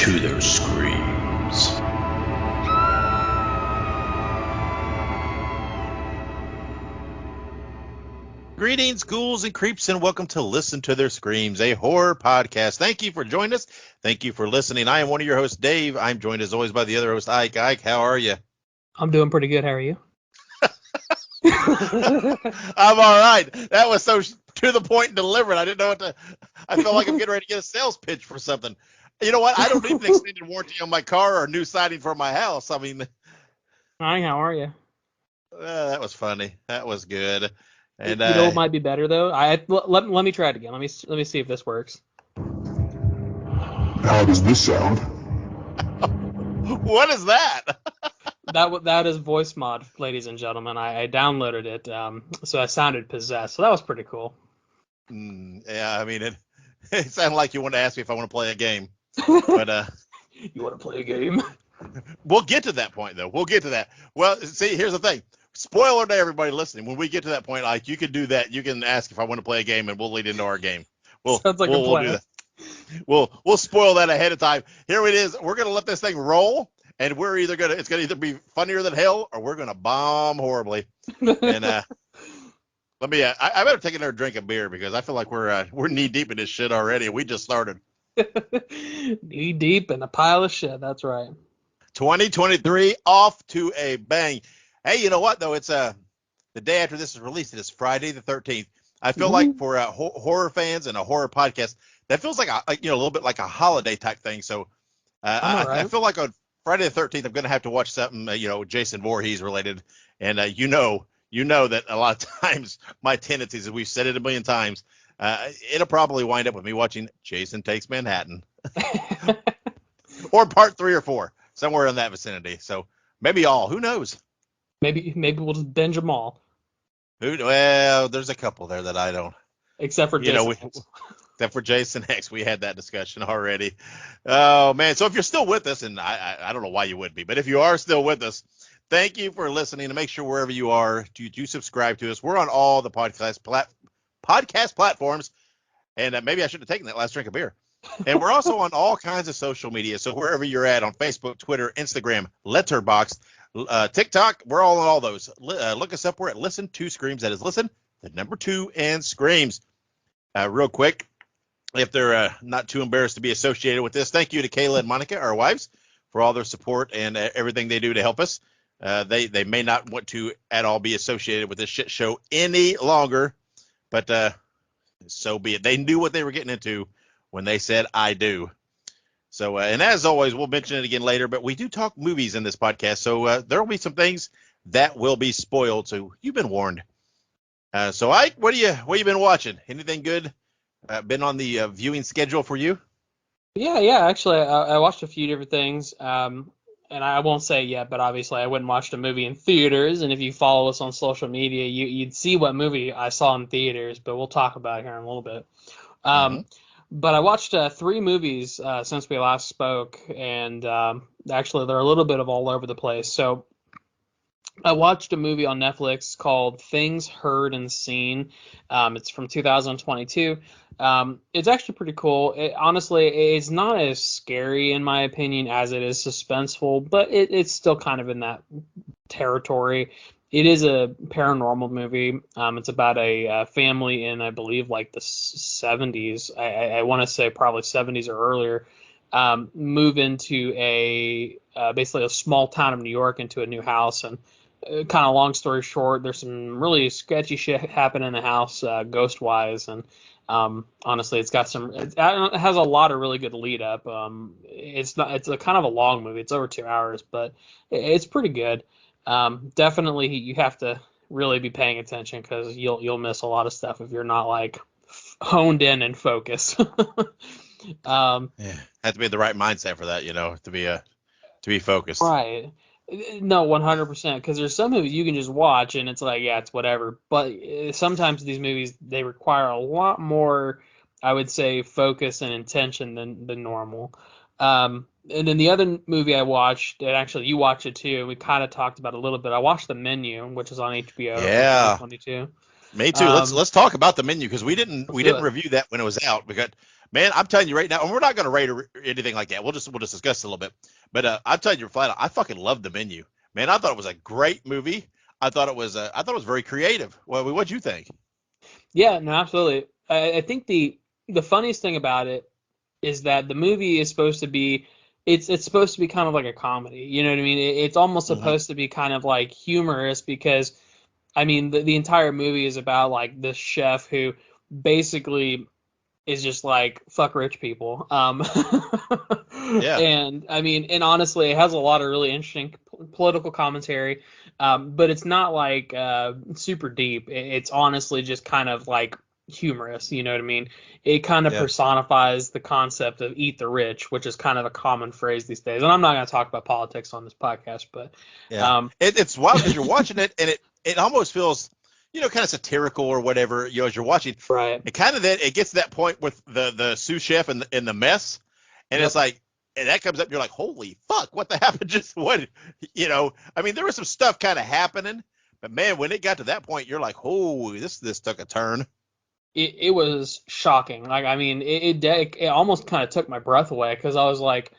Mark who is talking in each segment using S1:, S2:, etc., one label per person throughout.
S1: to their screams.
S2: Greetings, ghouls and creeps, and welcome to Listen to Their Screams, a horror podcast. Thank you for joining us. Thank you for listening. I am one of your hosts, Dave. I'm joined as always by the other host, Ike. Ike, how are you?
S3: I'm doing pretty good. How are you?
S2: I'm all right. That was so to the point and deliberate. I didn't know what to. I feel like I'm getting ready to get a sales pitch for something. You know what? I don't need an extended warranty on my car or a new siding for my house. I mean,
S3: Hi, how are you?
S2: that was funny. That was good. And
S3: you know what might be better though? Let me try it again. Let me see if this works.
S1: How does this sound?
S2: what is that?
S3: That is voice mod, ladies and gentlemen. I downloaded it, so I sounded possessed. So that was pretty cool.
S2: Yeah, I mean it sounded like you wanted to ask me if I want to play a game, but
S3: you want to play a game?
S2: We'll get to that point though. We'll get to that. Well, see, here's the thing. Spoiler to everybody listening. When we get to that point, like you can do that. You can ask if I want to play a game, and we'll lead into our game.
S3: Sounds like a plan.
S2: We'll do that. We'll spoil that ahead of time. Here it is. We're gonna let this thing roll, and it's gonna either be funnier than hell, or we're gonna bomb horribly. And let me. I better take another drink of beer because I feel like we're knee deep in this shit already. We just started.
S3: Knee deep in a pile of shit. That's right.
S2: 2023 off to a bang. Hey, you know what though? It's the day after this is released. It is Friday the 13th. I feel like for horror fans and a horror podcast, that feels like a little bit like a holiday type thing. So I feel like on Friday the 13th, I'm going to have to watch something Jason Voorhees related. And you know that a lot of times my tendencies, as we've said it a million times, it'll probably wind up with me watching Jason Takes Manhattan or part 3 or 4, somewhere in that vicinity. So maybe all. Who knows?
S3: Maybe we'll just binge them all.
S2: Well, there's a couple there that I don't.
S3: Except for Jason X.
S2: Except for Jason X. We had that discussion already. Oh, man. So if you're still with us, and I don't know why you would be, but if you are still with us, thank you for listening. And make sure wherever you are, do subscribe to us. We're on all the podcast platforms. And maybe I should have taken that last drink of beer. And we're also on all kinds of social media. So wherever you're at, on Facebook, Twitter, Instagram, Letterboxd, TikTok, we're all on all those. Look us up. We're at Listen to Screams. That is Listen, the number 2, and Screams. Real quick, if they're not too embarrassed to be associated with this, thank you to Kayla and Monica, our wives, for all their support and everything they do to help us. They may not want to at all be associated with this shit show any longer, but so be it. They knew what they were getting into when they said I do. So, and as always, we'll mention it again later, but we do talk movies in this podcast, so there will be some things that will be spoiled, so you've been warned. So, Ike, what have you been watching? Anything good been on the viewing schedule for you?
S3: Yeah. Actually, I watched a few different things, and I won't say yet, but obviously I went and watched a movie in theaters, and if you follow us on social media, you'd see what movie I saw in theaters, but we'll talk about it here in a little bit. But I watched 3 movies since we last spoke, and actually they're a little bit of all over the place. So I watched a movie on Netflix called Things Heard and Seen. It's from 2022. It's actually pretty cool. Honestly, it's not as scary in my opinion as it is suspenseful, but it's still kind of in that territory. It is a paranormal movie. It's about a family in, I believe, like the 70s. I want to say probably 70s or earlier. Move into basically a small town of New York into a new house. And kind of long story short, there's some really sketchy shit happening in the house, ghost-wise. And honestly, it has a lot of really good lead up. It's a kind of a long movie. It's over 2 hours, but it's pretty good. Definitely you have to really be paying attention because you'll miss a lot of stuff if you're not like honed in and focused.
S2: Have to be in the right mindset for that, to be focused.
S3: Right. No, 100%. Because there's some movies you can just watch and it's like, yeah, it's whatever. But sometimes these movies, they require a lot more, I would say, focus and intention than normal. And then the other movie I watched, and actually you watched it too, and we kind of talked about it a little bit. I watched The Menu, which is on HBO.
S2: Yeah.
S3: 2022.
S2: Me too. Let's talk about the menu because we didn't
S3: Let's do it.
S2: review that when it was out. Because man, I'm telling you right now, and we're not going to rate or anything like that. We'll just discuss it a little bit. But I'm telling you flat out, I fucking love the menu. Man, I thought it was a great movie. I thought it was very creative. Well, what'd you think?
S3: Yeah, no, absolutely. I think the funniest thing about it is that the movie is supposed to be it's supposed to be kind of like a comedy. You know what I mean? It's almost
S2: Mm-hmm.
S3: supposed to be kind of like humorous because I mean the entire movie is about like this chef who basically is just like fuck rich people.
S2: Yeah.
S3: And I mean, and honestly, it has a lot of really interesting political commentary, but it's not like super deep. It's honestly just kind of like humorous. You know what I mean? It kind of
S2: Yeah.
S3: personifies the concept of eat the rich, which is kind of a common phrase these days. And I'm not going to talk about politics on this podcast, but
S2: Yeah. It's wild because you're watching it and it almost feels, kind of satirical or whatever, as you're watching.
S3: right.
S2: It kind of then it gets to that point with the sous chef and the mess, and
S3: Yep.
S2: it's like, and that comes up, you're like, holy fuck, what the happened? Just what, I mean, there was some stuff kind of happening, but man, when it got to that point, you're like, oh, this took a turn.
S3: It was shocking. Like I mean, it almost kind of took my breath away because I was like,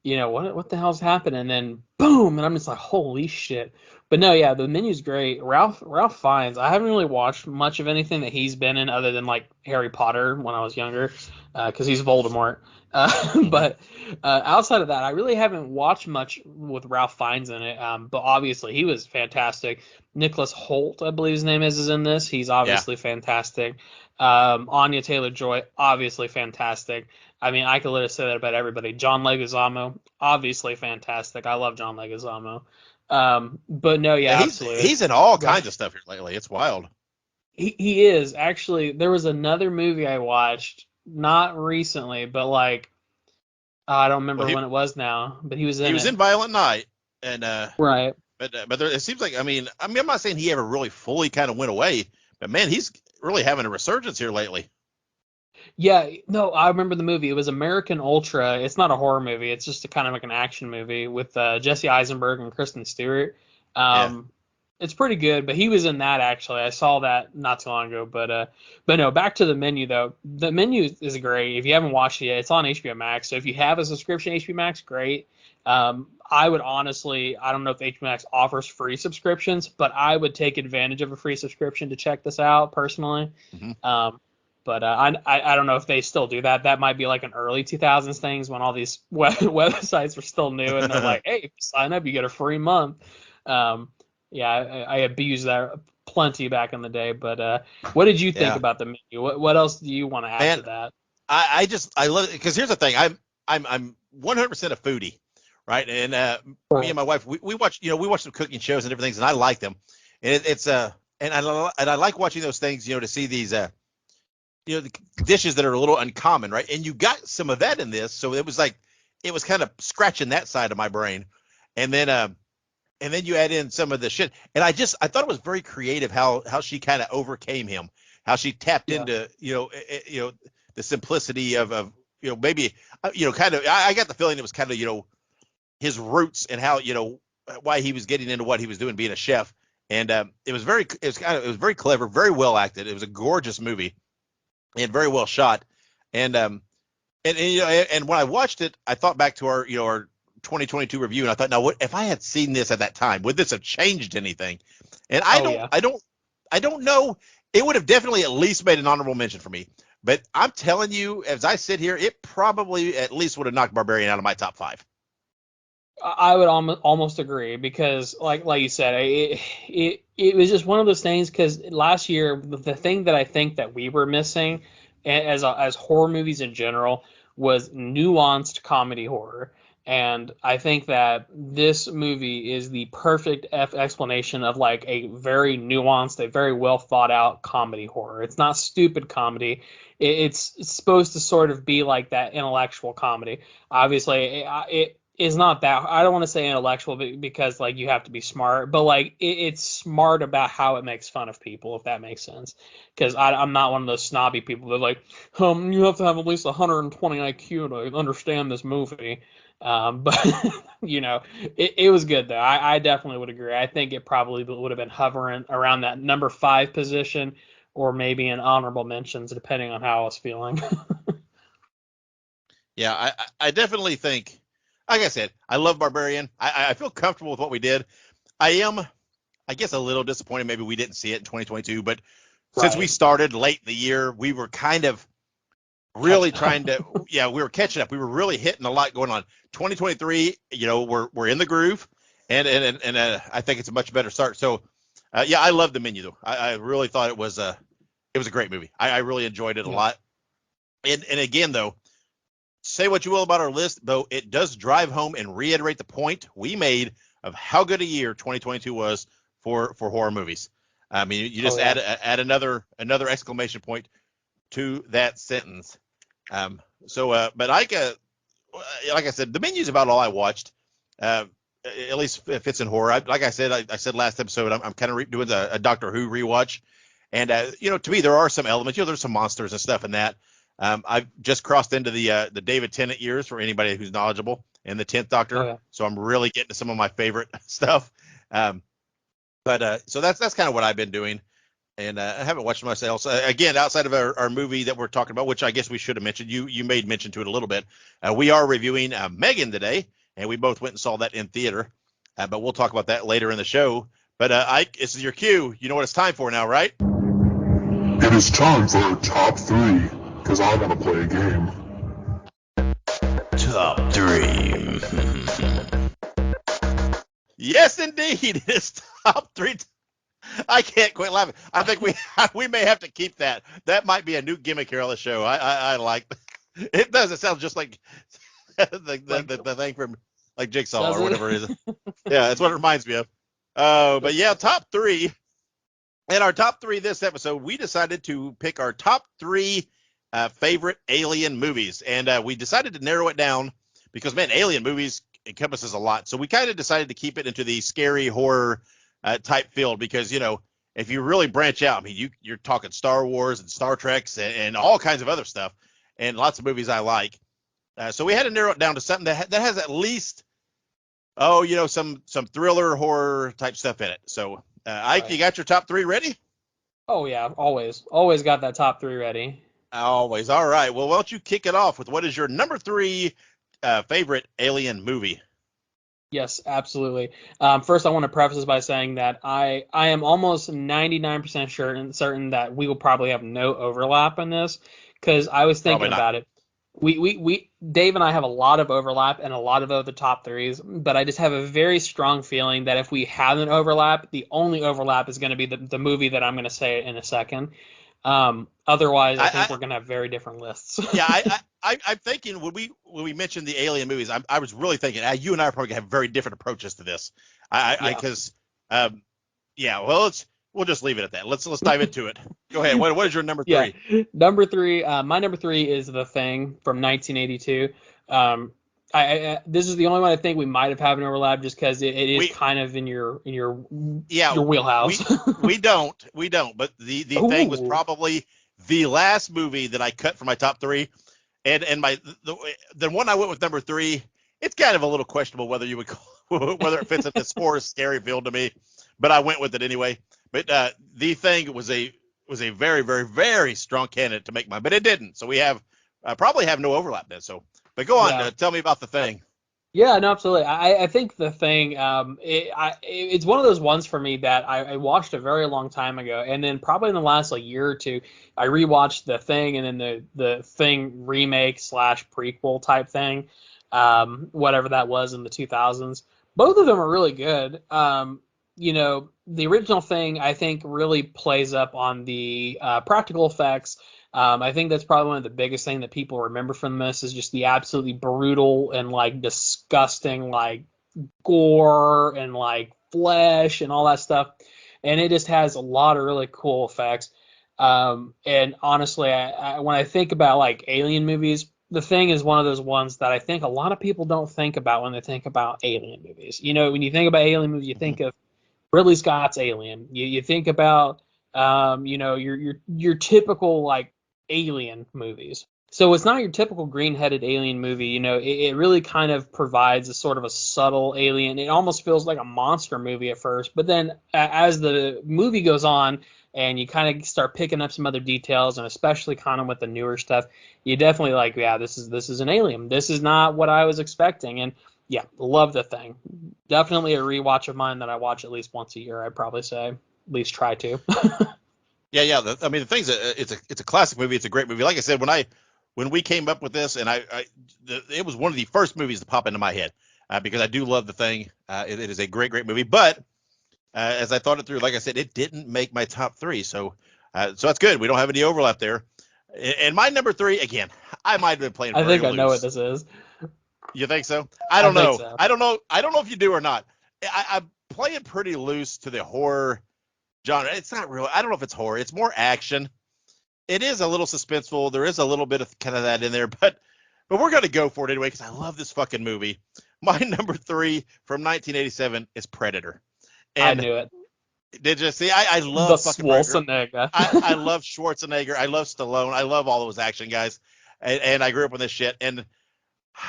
S3: what the hell's happening? And then boom, and I'm just like, holy shit. But no, yeah, the menu's great. Ralph Fiennes. I haven't really watched much of anything that he's been in other than like Harry Potter when I was younger, because he's Voldemort. But outside of that, I really haven't watched much with Ralph Fiennes in it. But obviously he was fantastic. Nicholas Holt, I believe his name is in this. He's
S2: Yeah.
S3: obviously fantastic. Anya Taylor-Joy, obviously fantastic. I mean, I could literally say that about everybody. John Leguizamo, obviously fantastic. I love John Leguizamo. But no, yeah,
S2: Yeah,
S3: absolutely.
S2: he's in all kinds of stuff here lately. It's wild.
S3: He is actually. There was another movie I watched not recently, but like I don't
S2: Well,
S3: remember when it was now. But he was
S2: he
S3: in
S2: was
S3: it.
S2: in Violent Night, and
S3: Right.
S2: but it seems like, I'm not saying he ever really fully kind of went away, but man, he's really having a resurgence here lately.
S3: Yeah, no, I remember the movie. It was American Ultra. It's not a horror movie. It's just a kind of like an action movie with Jesse Eisenberg and Kristen Stewart.
S2: Yeah.
S3: It's pretty good, but he was in that actually. I saw that not too long ago. But no, back to the menu though. The menu is great. If you haven't watched it yet, it's on HBO Max. So if you have a subscription to HBO Max, great. I would honestly, I don't know if HBO Max offers free subscriptions, but I would take advantage of a free subscription to check this out personally.
S2: Mm-hmm.
S3: But I don't know if they still do that. That might be like an early 2000s things when all these websites were still new and they're like, hey, if you sign up, you get a free month. Yeah, I abused that plenty back in the day. But what did you think
S2: Yeah.
S3: about the menu? What else do you want to add
S2: Man,
S3: to that?
S2: I love it because here's the thing. I'm 100% a foodie, right? And me and my wife, we watch some cooking shows and different things, and I like them. And it's and I like watching those things, to see these the dishes that are a little uncommon, right? And you got some of that in this, so it was kind of scratching that side of my brain. And then you add in some of the shit, and I thought it was very creative how she kind of overcame him, how she tapped
S3: Yeah.
S2: into the simplicity of maybe kind of, I got the feeling it was kind of his roots and how why he was getting into what he was doing being a chef. And it was very clever, very well acted. It was a gorgeous movie and very well shot. And and when I watched it, I thought back to our 2022 review, and I thought, now what if I had seen this at that time? Would this have changed anything? And I don't know. It would have definitely at least made an honorable mention for me. But I'm telling you, as I sit here, it probably at least would have knocked Barbarian out of my top 5.
S3: I would almost agree because, like you said, it was just one of those things. Because last year, the thing that I think that we were missing, as horror movies in general, was nuanced comedy horror. And I think that this movie is the perfect explanation of like a very nuanced, a very well thought out comedy horror. It's not stupid comedy. It's supposed to sort of be like that intellectual comedy. Obviously, it is not that. I don't want to say intellectual because like you have to be smart, but like it's smart about how it makes fun of people, if that makes sense. Because I'm not one of those snobby people that like, you have to have at least 120 IQ to understand this movie. But it was good though. I definitely would agree. I think it probably would have been hovering around that number 5 position or maybe in honorable mentions, depending on how I was feeling.
S2: Yeah, I definitely think, like I said, I love Barbarian. I feel comfortable with what we did. I am, I guess, a little disappointed maybe we didn't see it in 2022, but since we
S3: Right.
S2: started late in the year, we were kind of really
S3: Catching
S2: trying
S3: up.
S2: to, yeah, we were catching up. We were really hitting a lot going on. 2023, we're in the groove, and I think it's a much better start. So, yeah, I love the menu though. I really thought it was a great movie. I really enjoyed it a
S3: Yeah.
S2: lot. And again though, say what you will about our list, though it does drive home and reiterate the point we made of how good a year 2022 was for horror movies. I mean, you
S3: Oh
S2: just
S3: yeah.
S2: add another exclamation point to that sentence. But like I said, the menu's about all I watched. Uh, at least if it's in horror. Like I said, I said last episode, I'm kind of doing a Doctor Who rewatch, and to me there are some elements. There's some monsters and stuff in that. I've just crossed into the David Tennant years for anybody who's knowledgeable, and the 10th
S3: Oh
S2: Doctor,
S3: yeah.
S2: so I'm really getting to some of my favorite stuff. But so that's kind of what I've been doing. And I haven't watched much else. Again, outside of our movie that we're talking about, which I guess we should have mentioned. You made mention to it a little bit. We are reviewing M3GAN today, and we both went and saw that in theater. But we'll talk about that later in the show. But Ike, this is your cue. You know what it's time for now, right?
S1: It is time for top three, because I want to play a game.
S2: Top three. Yes, indeed. It's top three. I can't quit laughing. I think we may have to keep that. That might be a new gimmick here on the show. I like it. Does. It sounds just like
S3: Like,
S2: the thing from like Jigsaw
S3: does
S2: or
S3: it?
S2: whatever it is. Yeah, that's what it reminds me of. Oh, but yeah, top three. In our top three this episode, we decided to pick our top three favorite alien movies, and we decided to narrow it down because man, alien movies encompasses a lot. So we kind of decided to keep it into the scary horror type field because if you really branch out, I mean you're talking Star Wars and Star Treks and all kinds of other stuff, and lots of movies I like. So we had to narrow it down to something that has at least some thriller horror type stuff in it. So Ike, you
S3: Right.
S2: got your top three ready?
S3: Oh yeah. Always got that top three ready.
S2: Always. All right. Well, why don't you kick it off with what is your number three favorite alien movie?
S3: Yes, absolutely. First, I want to preface this by saying that I am almost 99% sure and certain that we will probably have no overlap in this because I was
S2: Probably
S3: thinking
S2: not.
S3: about it. Dave and I have a lot of overlap and a lot of other top threes, but I just have a very strong feeling that if we have an overlap, the only overlap is going to be the movie that I'm going to say in a second. Otherwise, I
S2: I,
S3: think
S2: I
S3: we're going to have very different lists.
S2: yeah, I'm thinking when we mentioned the alien movies, I was really thinking you and I are probably gonna have very different approaches to this.
S3: Yeah.
S2: Because yeah, well, we'll just leave it at that. Let's dive into it. Go ahead. What is your number
S3: Yeah.
S2: three?
S3: Number three, my number three is The Thing from 1982. This is the only one I think we might have an overlap just because it is
S2: We
S3: kind of in your
S2: yeah,
S3: wheelhouse.
S2: we don't. But the thing was
S3: Ooh.
S2: probably the last movie that I cut from my top three, and the one I went with number three. It's kind of a little questionable whether you would call, whether it fits in this horror scary field to me, but I went with it anyway. But the thing was a very very very strong candidate to make mine, but it didn't. So we have probably have no overlap then. So, but go on,
S3: Yeah.
S2: tell me about the thing.
S3: Yeah, no, absolutely. I think The Thing, it's one of those ones for me that I watched a very long time ago, and then probably in the last like year or two, I rewatched The Thing, and then the Thing remake slash prequel type thing, whatever that was in the 2000s. Both of them are really good. The original Thing I think really plays up on the practical effects. I think that's probably one of the biggest thing that people remember from this is just the absolutely brutal and like disgusting like gore and like flesh and all that stuff. And it just has a lot of really cool effects. And honestly, when I think about like alien movies, The Thing is one of those ones that I think a lot of people don't think about when they think about alien movies. When you think about alien movies, you
S2: Mm-hmm.
S3: think of Ridley Scott's Alien. You think about your typical like alien movies. So it's not your typical green-headed alien movie. It really kind of provides a sort of a subtle alien. It almost feels like a monster movie at first, but then as the movie goes on, and you kind of start picking up some other details, and especially kind of with the newer stuff, you definitely like, yeah, this is an Alien. This is not what I was expecting, and yeah, love the thing. Definitely a rewatch of mine that I watch at least once a year. I'd probably say, at least try to.
S2: Yeah. I mean, the thing's, it's a classic movie. It's a great movie. Like I said, when we came up with this, and it was one of the first movies to pop into my head because I do love the thing. It is a great, great movie. But as I thought it through, like I said, it didn't make my top three. So that's good. We don't have any overlap there. And my number three, again, I might have been playing
S3: I
S2: very
S3: think I know what
S2: loose.
S3: this is.
S2: You think so? I
S3: I
S2: don't
S3: think
S2: know.
S3: so.
S2: I don't know. I don't know if you do or not. I'm playing pretty loose to the horror genre. It's not real. I don't know if it's horror. It's more action. It is a little suspenseful. There is a little bit of kind of that in there, but we're gonna go for it anyway because I love this fucking movie. My number three from 1987 is Predator.
S3: I
S2: And
S3: knew it.
S2: did you see? I
S3: The
S2: love fucking Predator.
S3: Schwarzenegger.
S2: I love Schwarzenegger. I love Stallone. I love all those action guys. And I grew up on this shit. And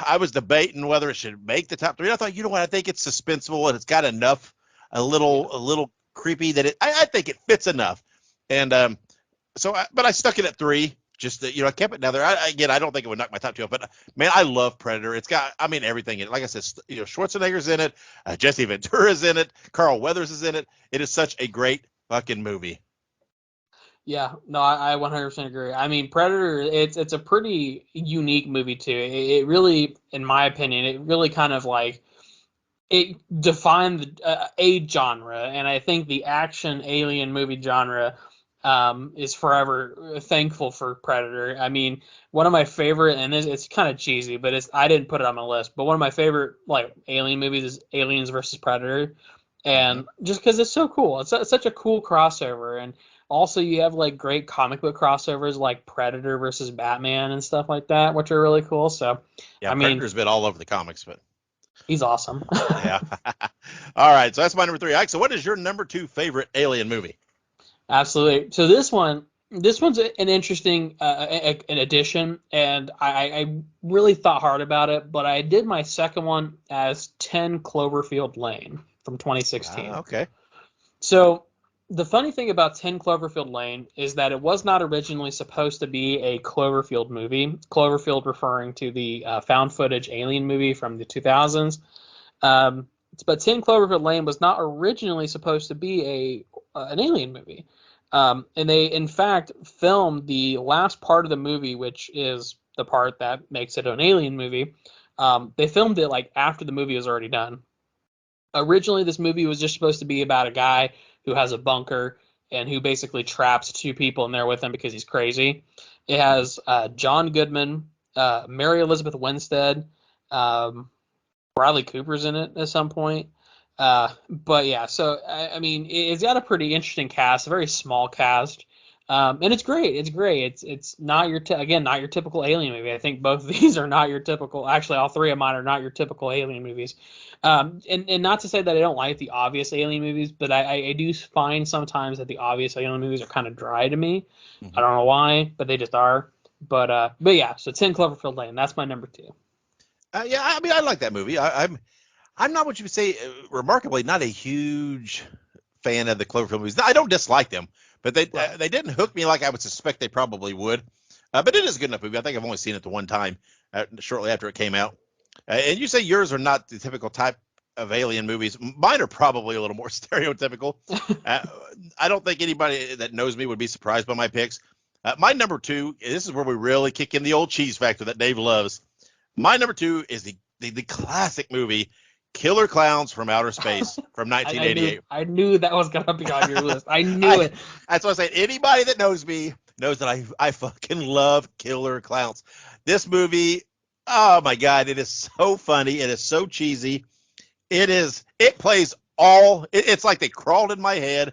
S2: I was debating whether it should make the top three. I thought, you know what? I think it's suspenseful and it's got enough, a little creepy that I think it fits enough. And but I stuck it at three. Just that, I kept it down there. Again, I don't think it would knock my top two off, but man, I love Predator. It's got, I mean, everything in it. Like I said, Schwarzenegger's in it, Jesse Ventura's in it, Carl Weathers is in it. It is such a great fucking movie.
S3: Yeah, no, I 100% agree. I mean, Predator, it's a pretty unique movie too. It really, in my opinion, it really kind of like it defined a genre, and I think the action alien movie genre is forever thankful for Predator. I mean, one of my favorite, and it's kind of cheesy, but I didn't put it on my list, but one of my favorite like alien movies is Aliens versus Predator,
S2: Mm-hmm.
S3: and just because it's so cool, it's such a cool crossover, and also you have like great comic book crossovers like Predator versus Batman and stuff like that, which are really cool. So,
S2: Yeah,
S3: I mean,
S2: Predator's been all over the comics, but
S3: he's awesome.
S2: yeah. All right, so that's my number three. Ike, so what is your number two favorite alien movie?
S3: Absolutely. So this one's an interesting an addition, and I really thought hard about it, but I did my second one as 10 Cloverfield Lane from 2016.
S2: Okay.
S3: So the funny thing about 10 Cloverfield Lane is that it was not originally supposed to be a Cloverfield movie. Cloverfield referring to the found footage alien movie from the 2000s. Um, but 10 Cloverfield Lane was not originally supposed to be an alien movie. And they, in fact, filmed the last part of the movie, which is the part that makes it an alien movie. They filmed it like after the movie was already done. Originally, this movie was just supposed to be about a guy who has a bunker and who basically traps two people in there with him because he's crazy. It has John Goodman, Mary Elizabeth Winstead, um, Bradley Cooper's in it at some point. But yeah, so I mean, it's got a pretty interesting cast, a very small cast, and it's great. It's great. It's not again not your typical alien movie. I think both of these are not your typical. Actually, all three of mine are not your typical alien movies. And not to say that I don't like the obvious alien movies, but I do find sometimes that the obvious alien movies are kind of dry to me.
S2: Mm-hmm.
S3: I don't know why, but they just are. But yeah, so 10 Cloverfield Lane, that's my number two.
S2: Yeah, I mean, I like that movie. I'm not what you would say, remarkably, not a huge fan of the Cloverfield movies. I don't dislike them, but they didn't hook me like I would suspect they probably would. But it is a good enough movie. I think I've only seen it the one time, shortly after it came out. And you say yours are not the typical type of alien movies. Mine are probably a little more stereotypical. I don't think anybody that knows me would be surprised by my picks. My number two, this is where we really kick in the old cheese factor that Dave loves. My number two is the classic movie Killer Clowns from Outer Space from 1988.
S3: I knew that was gonna be on your list. I knew it.
S2: That's why I say anybody that knows me knows that I fucking love Killer Clowns. This movie, oh my God, it is so funny. It is so cheesy. It plays it's like they crawled in my head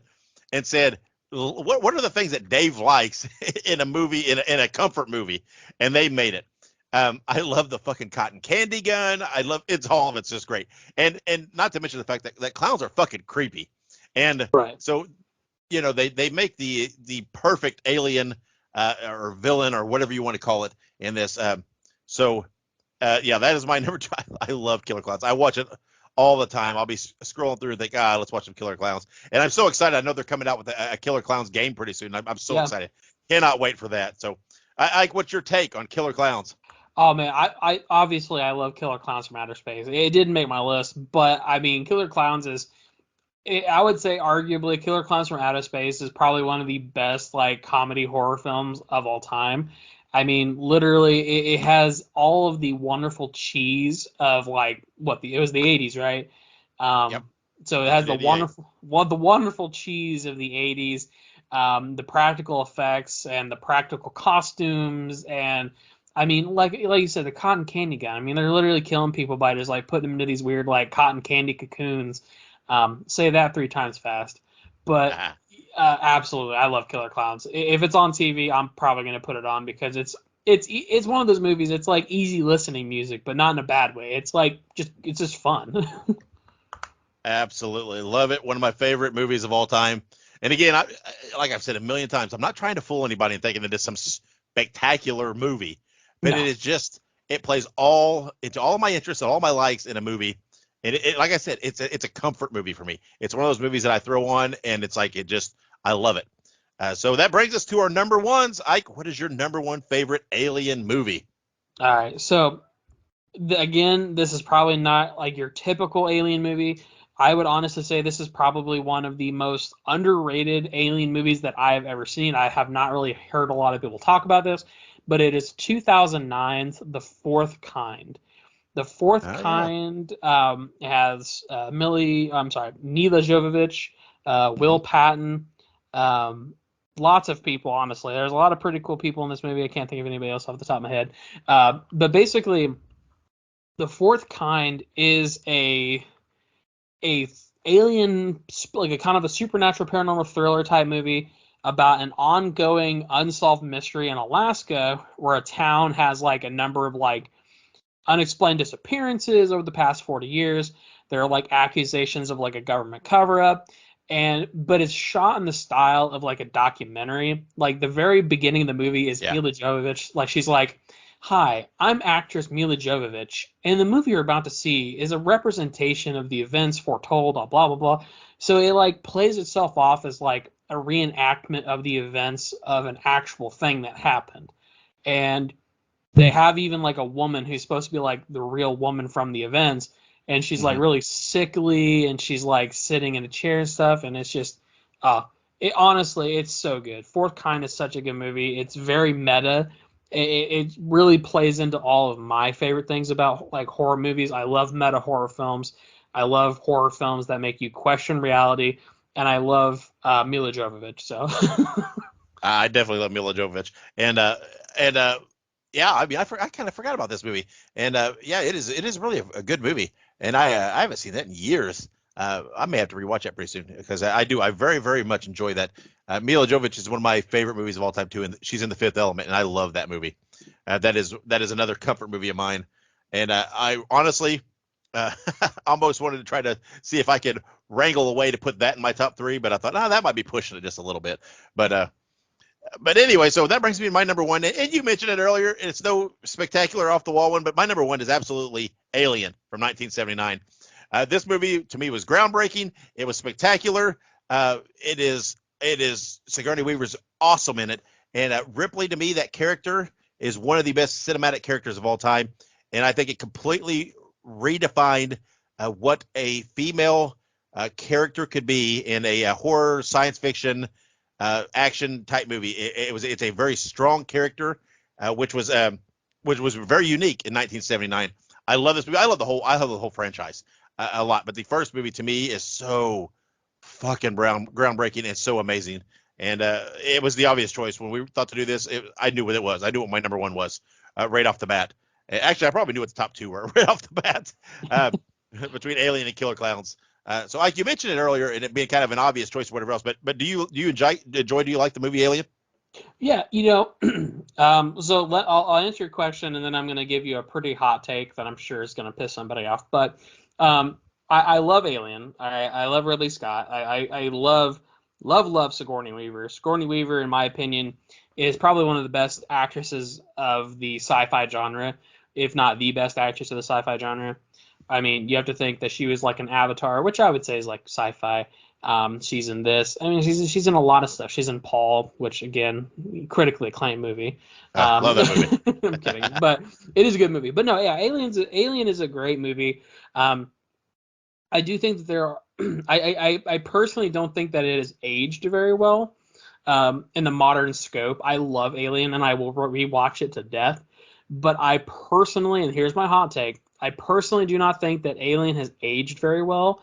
S2: and said, what are the things that Dave likes in a movie, in a comfort movie? And they made it. I love the fucking cotton candy gun. All of it's just great. And not to mention the fact that clowns are fucking creepy. And
S3: Right.
S2: so, they make the perfect alien or villain or whatever you want to call it in this. Yeah, that is my number two. I love Killer Clowns. I watch it all the time. I'll be scrolling through and think, let's watch some Killer Clowns. And I'm so excited. I know they're coming out with a Killer Clowns game pretty soon. I'm so excited. Cannot wait for that. So, Ike, what's your take on Killer Clowns?
S3: Oh man, I obviously I love Killer Clowns from Outer Space. It didn't make my list, but I mean, Killer Clowns is, I would say arguably Killer Clowns from Outer Space is probably one of the best like comedy horror films of all time. I mean, literally, it has all of the wonderful cheese of like it was the 80s, right?
S2: Yep.
S3: So it has the
S2: 1988.
S3: wonderful cheese of the 80s, the practical effects and the practical costumes, and I mean, like you said, the cotton candy gun. I mean, they're literally killing people by just like putting them into these weird like cotton candy cocoons. Say that 3 times fast. But absolutely, I love Killer Clowns. If it's on TV, I'm probably gonna put it on because it's one of those movies. It's like easy listening music, but not in a bad way. It's like it's just fun.
S2: Absolutely love it. One of my favorite movies of all time. And again, like I've said a million times, I'm not trying to fool anybody and thinking that it's some spectacular movie, but
S3: No.
S2: it is just it plays all into all my interests and all my likes in a movie. And like I said, it's a comfort movie for me. It's one of those movies that I throw on and it's like I love it. So that brings us to our number ones. Ike, what is your number one favorite alien movie?
S3: All right, so again, this is probably not like your typical alien movie. I would honestly say this is probably one of the most underrated alien movies that I have ever seen. I have not really heard a lot of people talk about this, but it is 2009's The Fourth Kind. The Fourth
S2: Oh yeah.
S3: Kind has Mila Jovovich,
S2: Hmm.
S3: Will Patton, lots of people, honestly. There's a lot of pretty cool people in this movie. I can't think of anybody else off the top of my head. But basically, The Fourth Kind is a alien, like a kind of a supernatural paranormal thriller type movie about an ongoing unsolved mystery in Alaska where a town has like a number of like unexplained disappearances over the past 40 years. There are like accusations of like a government cover up, but it's shot in the style of like a documentary. Like the very beginning of the movie is
S2: Yeah.
S3: Mila Jovovich, like she's like, "Hi, I'm actress Mila Jovovich, and the movie you're about to see is a representation of the events foretold, blah blah blah." So it like plays itself off as like a reenactment of the events of an actual thing that happened. And they have even like a woman who's supposed to be like the real woman from the events, and she's like
S2: Hmm.
S3: really sickly, and she's like sitting in a chair and stuff, and it's just uh it honestly, it's so good. Fourth Kind is such a good movie. It's very meta. It really plays into all of my favorite things about like horror movies. I love meta horror films. I love horror films that make you question reality, and I love Mila Jovovich. So
S2: I definitely love Mila Jovovich, and yeah, I mean, I kind of forgot about this movie, and yeah, it is really a good movie, and I haven't seen that in years. I may have to rewatch that pretty soon because I very very much enjoy that. Mila Jovovich is one of my favorite movies of all time too, and she's in The Fifth Element, and I love that movie. That is another comfort movie of mine, and I honestly uh, almost wanted to try to see if I could wrangle a way to put that in my top three, but I thought, that might be pushing it just a little bit. But anyway, so that brings me to my number one. And you mentioned it earlier. It's no spectacular off the wall one, but my number one is absolutely Alien from 1979. This movie to me was groundbreaking. It was spectacular. It is Sigourney Weaver's awesome in it, and Ripley to me, that character is one of the best cinematic characters of all time, and I think it completely redefined what a female character could be in a horror science fiction action type movie. It's a very strong character, which was very unique in 1979. I love this movie. I love the whole franchise a lot, but the first movie to me is so fucking groundbreaking and so amazing. And it was the obvious choice when we thought to do this. I knew what it was. I knew what my number one was right off the bat. Actually, I probably knew what the top two were right off the bat uh, between Alien and Killer Clowns. So, Ike, you mentioned it earlier, and it being kind of an obvious choice or whatever else. But do you enjoy? Do you like the movie Alien?
S3: yeah, so I'll answer your question, and then I'm going to give you a pretty hot take that I'm sure is going to piss somebody off. But I love Alien. I love Ridley Scott. I love Sigourney Weaver. Sigourney Weaver, in my opinion, is probably one of the best actresses of the sci-fi genre, if not the best actress of the sci-fi genre. I mean, you have to think that she was like an Avatar, which I would say is like sci-fi. She's in this. I mean, she's in a lot of stuff. She's in Paul, which again, critically acclaimed movie.
S2: Love that movie.
S3: I'm kidding, but it is a good movie. But no, yeah, Alien is a great movie. I do think that there are. I personally don't think that it has aged very well in the modern scope. I love Alien, and I will rewatch it to death. But I personally, and here's my hot take, I personally do not think that Alien has aged very well.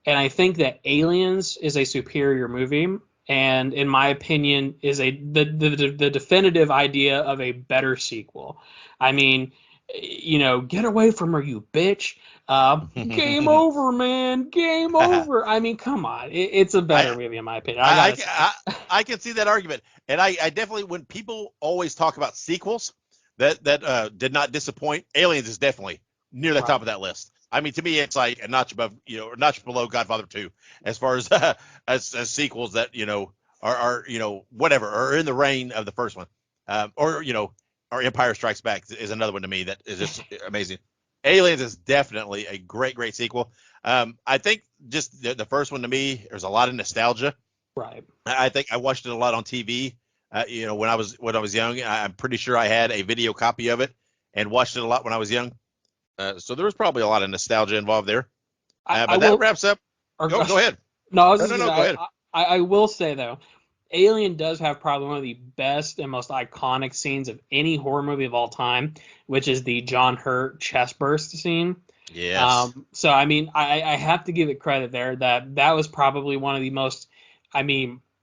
S3: And I think that Aliens is a superior movie, and in my opinion, is the definitive idea of a better sequel. I mean, get away from her, you bitch. Game over, man. Game over. I mean, come on. It's a better movie in my opinion.
S2: I can see that argument, and I definitely, when people always talk about sequels that did not disappoint, Aliens is definitely near the top of that list. I mean, to me, it's like a notch above, a notch below Godfather 2, as far as as sequels that are whatever, are in the reign of the first one, or Empire Strikes Back is another one to me that is just amazing. Aliens is definitely a great sequel. I think just the first one, to me, there's a lot of nostalgia.
S3: Right.
S2: I think I watched it a lot on TV. When I was young. I'm pretty sure I had a video copy of it and watched it a lot when I was young. So there was probably a lot of nostalgia involved there. But that wraps up. Go ahead.
S3: No, I was
S2: go ahead.
S3: I will say, though, Alien does have probably one of the best and most iconic scenes of any horror movie of all time, which is the John Hurt chest burst scene.
S2: Yes.
S3: So, I mean, I have to give it credit there that was probably one of the most,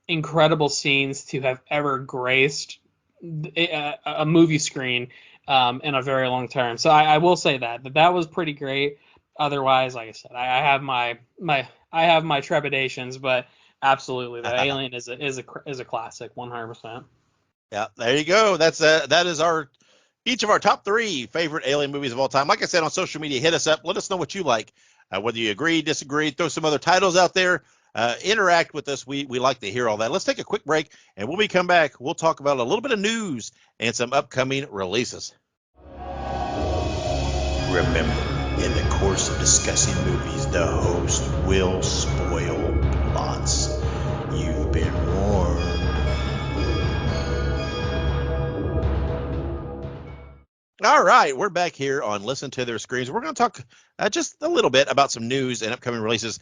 S3: incredible scenes to have ever graced a movie screen in a very long time. So I will say that was pretty great. Otherwise, like I said, I have my trepidations, but absolutely, the Alien is a classic, 100%.
S2: Yeah, there you go. That is each of our top 3 favorite Alien movies of all time. Like I said, on social media, hit us up. Let us know what you like. Whether you agree, disagree, throw some other titles out there. Interact with us. We like to hear all that. Let's take a quick break, and when we come back, we'll talk about a little bit of news and some upcoming releases. Remember, in the course of discussing movies, the host will spoil plots. You've been warned. All right, we're back here on Listen to Their Screams. We're going to talk just a little bit about some news and upcoming releases.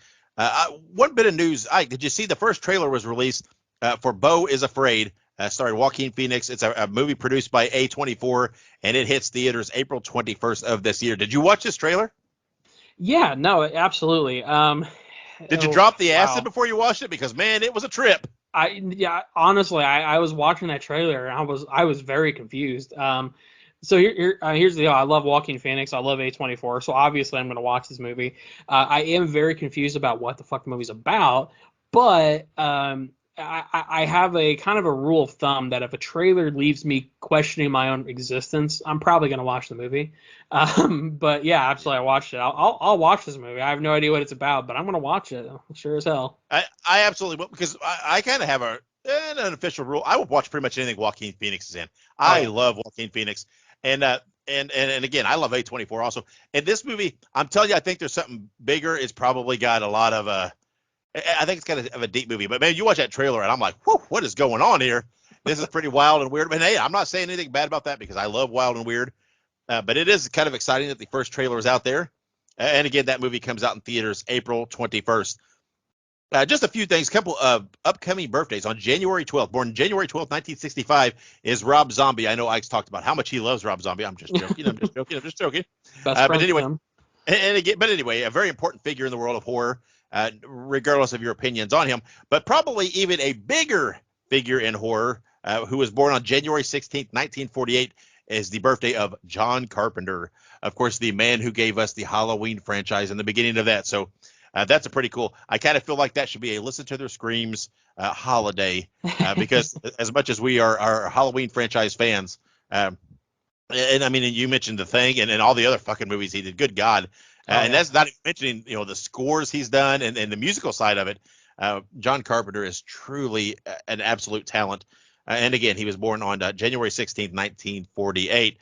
S2: One bit of news, Ike, did you see the first trailer was released for Beau is Afraid, starring Joaquin Phoenix? It's a movie produced by A24, and it hits theaters April 21st of this year. Did you watch this trailer?
S3: Yeah, no, absolutely.
S2: Did you drop the acid before you watched it? Because, man, it was a trip.
S3: Honestly, I was watching that trailer, and I was very confused. So here's the deal. I love Joaquin Phoenix. I love A24. So obviously I'm going to watch this movie. I am very confused about what the fuck the movie's about, but I have a kind of a rule of thumb that if a trailer leaves me questioning my own existence, I'm probably going to watch the movie. But yeah, absolutely, I watched it. I'll watch this movie. I have no idea what it's about, but I'm going to watch it. Sure as hell.
S2: I absolutely will, because I kind of have an unofficial rule. I will watch pretty much anything Joaquin Phoenix is in. I love Joaquin Phoenix. And again, I love A24 also. And this movie, I'm telling you, I think there's something bigger. It's probably got a lot of I think it's kind of a deep movie. But man, you watch that trailer and I'm like, whew, what is going on here? This is pretty wild and weird. But hey, I'm not saying anything bad about that because I love wild and weird. But it is kind of exciting that the first trailer is out there. And again, that movie comes out in theaters April 21st. Just a few things, couple of upcoming birthdays. On January 12th, born January 12th, 1965, is Rob Zombie. I know Ike's talked about how much he loves Rob Zombie. I'm just joking.
S3: Best
S2: but anyway, a very important figure in the world of horror, regardless of your opinions on him. But probably even a bigger figure in horror, who was born on January 16th, 1948, is the birthday of John Carpenter. Of course, the man who gave us the Halloween franchise in the beginning of that. So that's a pretty cool. I kind of feel like that should be a Listen to Their Screams holiday, because as much as we are Halloween franchise fans, and I mean, you mentioned The Thing and all the other fucking movies he did. Good God. And that's not even mentioning, the scores he's done and the musical side of it. John Carpenter is truly an absolute talent. And again, he was born on January 16th, 1948.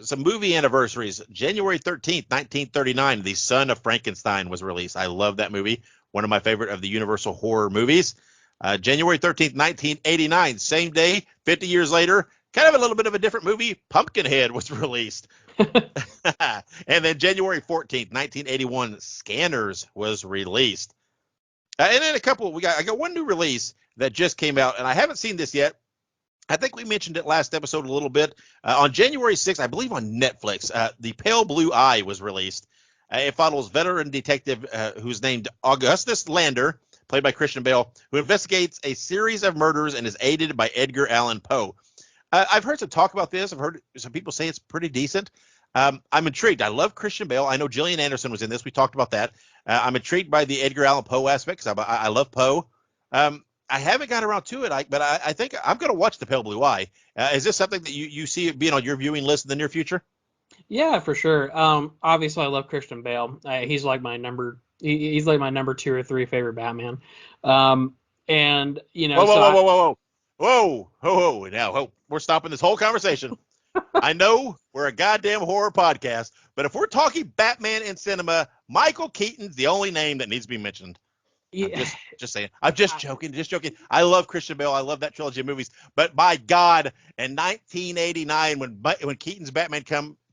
S2: Some movie anniversaries. January 13th, 1939, The Son of Frankenstein was released. I love that movie. One of my favorite of the Universal horror movies. January 13th, 1989, same day, 50 years later, kind of a little bit of a different movie, Pumpkinhead was released. And then January 14th, 1981, Scanners was released. And then I got one new release that just came out, and I haven't seen this yet. I think we mentioned it last episode a little bit. On January 6th, I believe on Netflix, The Pale Blue Eye was released. It follows veteran detective who's named Augustus Lander, played by Christian Bale, who investigates a series of murders and is aided by Edgar Allan Poe. I've heard some talk about this. I've heard some people say it's pretty decent. I'm intrigued. I love Christian Bale. I know Gillian Anderson was in this. We talked about that. I'm intrigued by the Edgar Allan Poe aspect because I love Poe. I haven't got around to it, Ike, but I think I'm going to watch The Pale Blue Eye. Is this something that you see being on your viewing list in the near future?
S3: Yeah, for sure. Obviously, I love Christian Bale. He's like my he's like my number 2 or 3 favorite Batman. And you know,
S2: whoa! Now, we're stopping this whole conversation. I know we're a goddamn horror podcast, but if we're talking Batman in cinema, Michael Keaton's the only name that needs to be mentioned. I'm just saying. I'm just joking. I love Christian Bale. I love that trilogy of movies. But my God, in 1989, when Keaton's Batman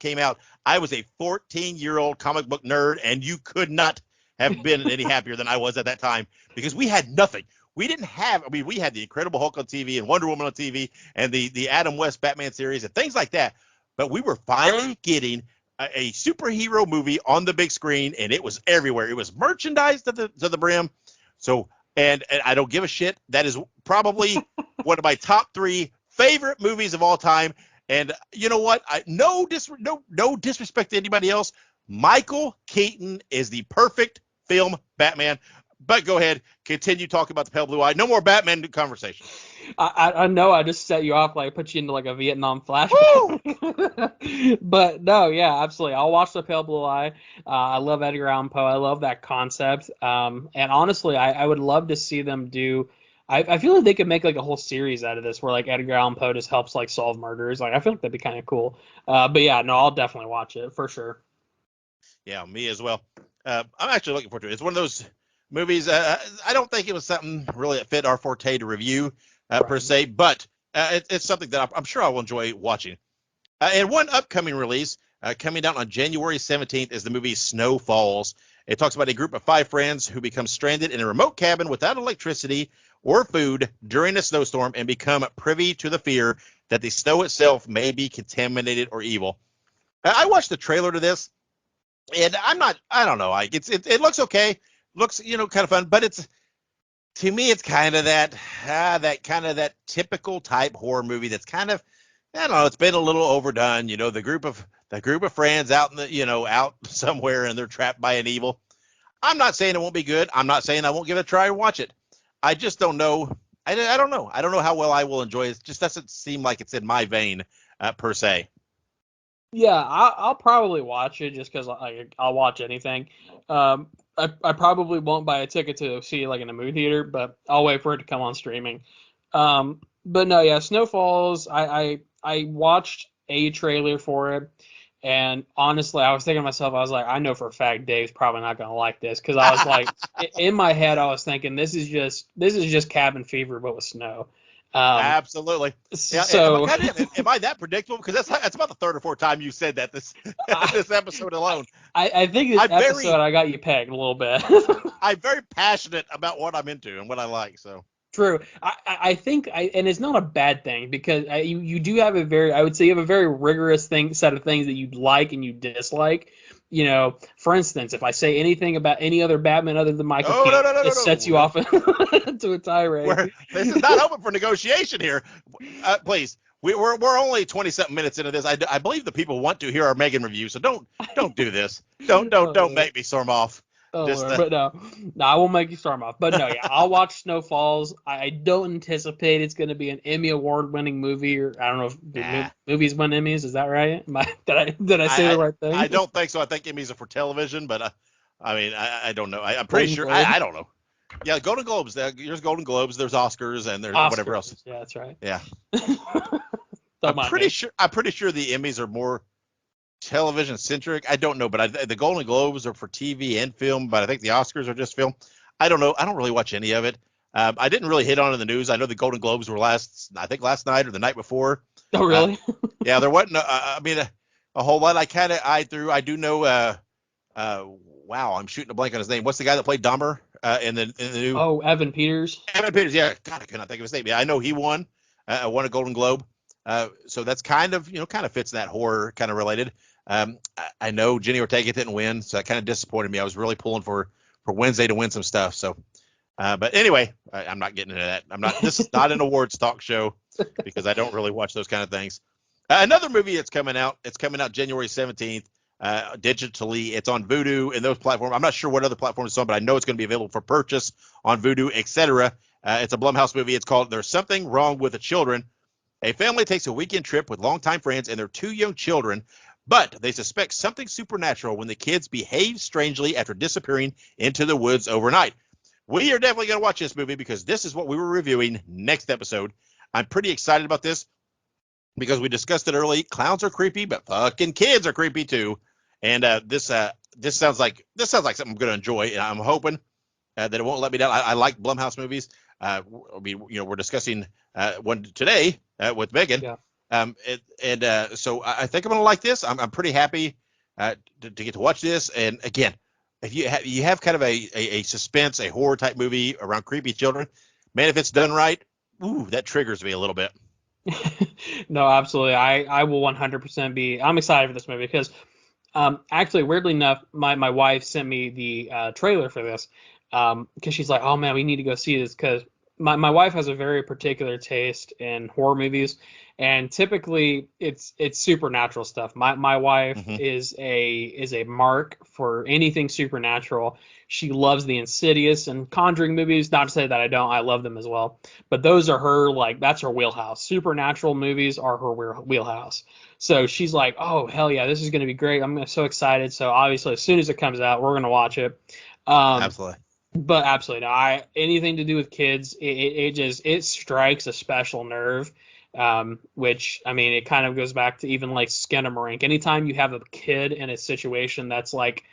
S2: came out, I was a 14-year-old comic book nerd, and you could not have been any happier than I was at that time because we had nothing. We didn't have. I mean, we had the Incredible Hulk on TV and Wonder Woman on TV and the Adam West Batman series and things like that. But we were finally getting a superhero movie on the big screen, and it was everywhere. It was merchandised to the brim. So, and I don't give a shit. That is probably one of my top 3 favorite movies of all time. And you know what? No disrespect to anybody else. Michael Keaton is the perfect film Batman. But go ahead, continue talking about The Pale Blue Eye. No more Batman conversation.
S3: I know I just set you off, like put you into like a Vietnam flashback. But no, yeah, absolutely. I'll watch The Pale Blue Eye. I love Edgar Allan Poe. I love that concept. And honestly, I would love to see them do. I feel like they could make like a whole series out of this, where like Edgar Allan Poe just helps like solve murders. Like I feel like that'd be kind of cool. But yeah, no, I'll definitely watch it for sure.
S2: Yeah, me as well. I'm actually looking forward to it. It's one of those movies. I don't think it was something really that fit our forte to review per se, but it's something that I'm sure I will enjoy watching. And one upcoming release coming out on January 17th is the movie Snow Falls. It talks about a group of 5 friends who become stranded in a remote cabin without electricity or food during a snowstorm and become privy to the fear that the snow itself may be contaminated or evil. I watched the trailer to this, and I don't know. It looks okay. Looks, kind of fun, but to me, it's kind of that typical type horror movie that's kind of, I don't know, it's been a little overdone. The group of friends out in out somewhere and they're trapped by an evil. I'm not saying it won't be good. I'm not saying I won't give it a try and watch it. I just don't know. I don't know. I don't know how well I will enjoy it. It just doesn't seem like it's in my vein per se.
S3: Yeah, I'll probably watch it just because I'll watch anything. I probably won't buy a ticket to see it like in a movie theater, but I'll wait for it to come on streaming. But no, yeah, Snow Falls. I watched a trailer for it, and honestly, I was thinking to myself, I was like, I know for a fact Dave's probably not gonna like this because I was like, in my head, I was thinking this is just cabin fever but with snow.
S2: Absolutely. Yeah,
S3: So
S2: am I that predictable? Because that's about the 3rd or 4th time you said that this episode alone.
S3: I think this episode I got you pegged a little bit.
S2: I'm very passionate about what I'm into and what I like. So
S3: true. I think and it's not a bad thing because you do have I would say you have a very rigorous set of things that you like and you dislike. For instance, if I say anything about any other Batman other than Michael Keaton, it sets you off into a tirade.
S2: This is not open for negotiation here. Please, we're only 20-something minutes into this. I believe the people want to hear our M3GAN review, so don't do this. Don't make me storm off.
S3: But no, I won't make you storm off. But no, yeah, I'll watch Snow Falls. I don't anticipate it's going to be an Emmy award-winning movie, or I don't know if movies win Emmys. Is that right? Did I say the right thing?
S2: I don't think so. I think Emmys are for television, but I mean, I don't know. I'm pretty sure. I don't know. Yeah, Golden Globes. There's Golden Globes. There's Oscars, and there's whatever else.
S3: Yeah, that's right.
S2: Yeah. I'm pretty sure the Emmys are more television centric. I don't know, but the Golden Globes are for TV and film, but I think the Oscars are just film. I don't know. I don't really watch any of it. I didn't really hit on it in the news. I know the Golden Globes were last night or the night before.
S3: Oh, really?
S2: Yeah, there wasn't. A whole lot. I kind of eyed through. I do know. Wow, I'm shooting a blank on his name. What's the guy that played Dahmer in the new?
S3: Oh, Evan Peters.
S2: Evan Peters. Yeah, God, I cannot think of his name. Yeah, I know he won a Golden Globe. So that's kind of fits in that horror kind of related. I know Jenny Ortega didn't win, so that kind of disappointed me. I was really pulling for Wednesday to win some stuff. So, but anyway, I'm not getting into that. This is not an awards talk show because I don't really watch those kind of things. Another movie that's coming out. It's coming out January 17th, digitally. It's on Vudu and those platforms. I'm not sure what other platforms it's on, but I know it's going to be available for purchase on Vudu, etc. It's a Blumhouse movie. It's called There's Something Wrong with the Children. A family takes a weekend trip with longtime friends and their 2 young children, but they suspect something supernatural when the kids behave strangely after disappearing into the woods overnight. We are definitely going to watch this movie because this is what we were reviewing next episode. I'm pretty excited about this because we discussed it early. Clowns are creepy, but fucking kids are creepy too. And this sounds like something I'm going to enjoy, and I'm hoping that it won't let me down. I like Blumhouse movies. We're discussing one today with Megan.
S3: Yeah.
S2: So I think I'm going to like this. I'm pretty happy to get to watch this. And again, if you have kind of a suspense, a horror type movie around creepy children, man, if it's done right, ooh, that triggers me a little bit.
S3: No, absolutely. I will 100% be. I'm excited for this movie because, actually, weirdly enough, my wife sent me the trailer for this, because she's like, oh man, we need to go see this because my wife has a very particular taste in horror movies, and typically it's supernatural stuff. My wife
S2: Mhm.
S3: is a mark for anything supernatural. She loves the Insidious and Conjuring movies. Not to say that I don't, I love them as well. But those are that's her wheelhouse. Supernatural movies are her wheelhouse. So she's like, oh hell yeah, this is gonna be great. I'm so excited. So obviously as soon as it comes out, we're gonna watch it.
S2: Absolutely.
S3: But absolutely, no, anything to do with kids, it strikes a special nerve. Which I mean, it kind of goes back to even like Skinamarink. Anytime you have a kid in a situation that's like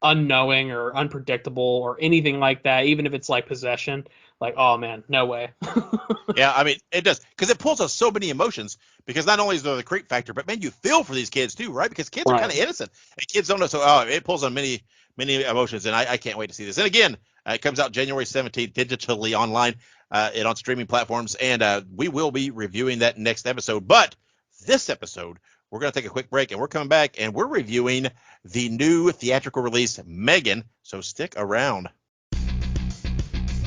S3: unknowing or unpredictable or anything like that, even if it's like possession, like, oh man, no way.
S2: Yeah, I mean, it does because it pulls us so many emotions. Because not only is there the creep factor, but man, you feel for these kids too, right? Because kids are kind of
S3: Right.
S2: innocent, and kids don't know. So, it pulls on many emotions, and I can't wait to see this. And again, it comes out January 17th, digitally online, and on streaming platforms, and we will be reviewing that next episode. But this episode, we're going to take a quick break, and we're coming back, and we're reviewing the new theatrical release, M3GAN. So stick around.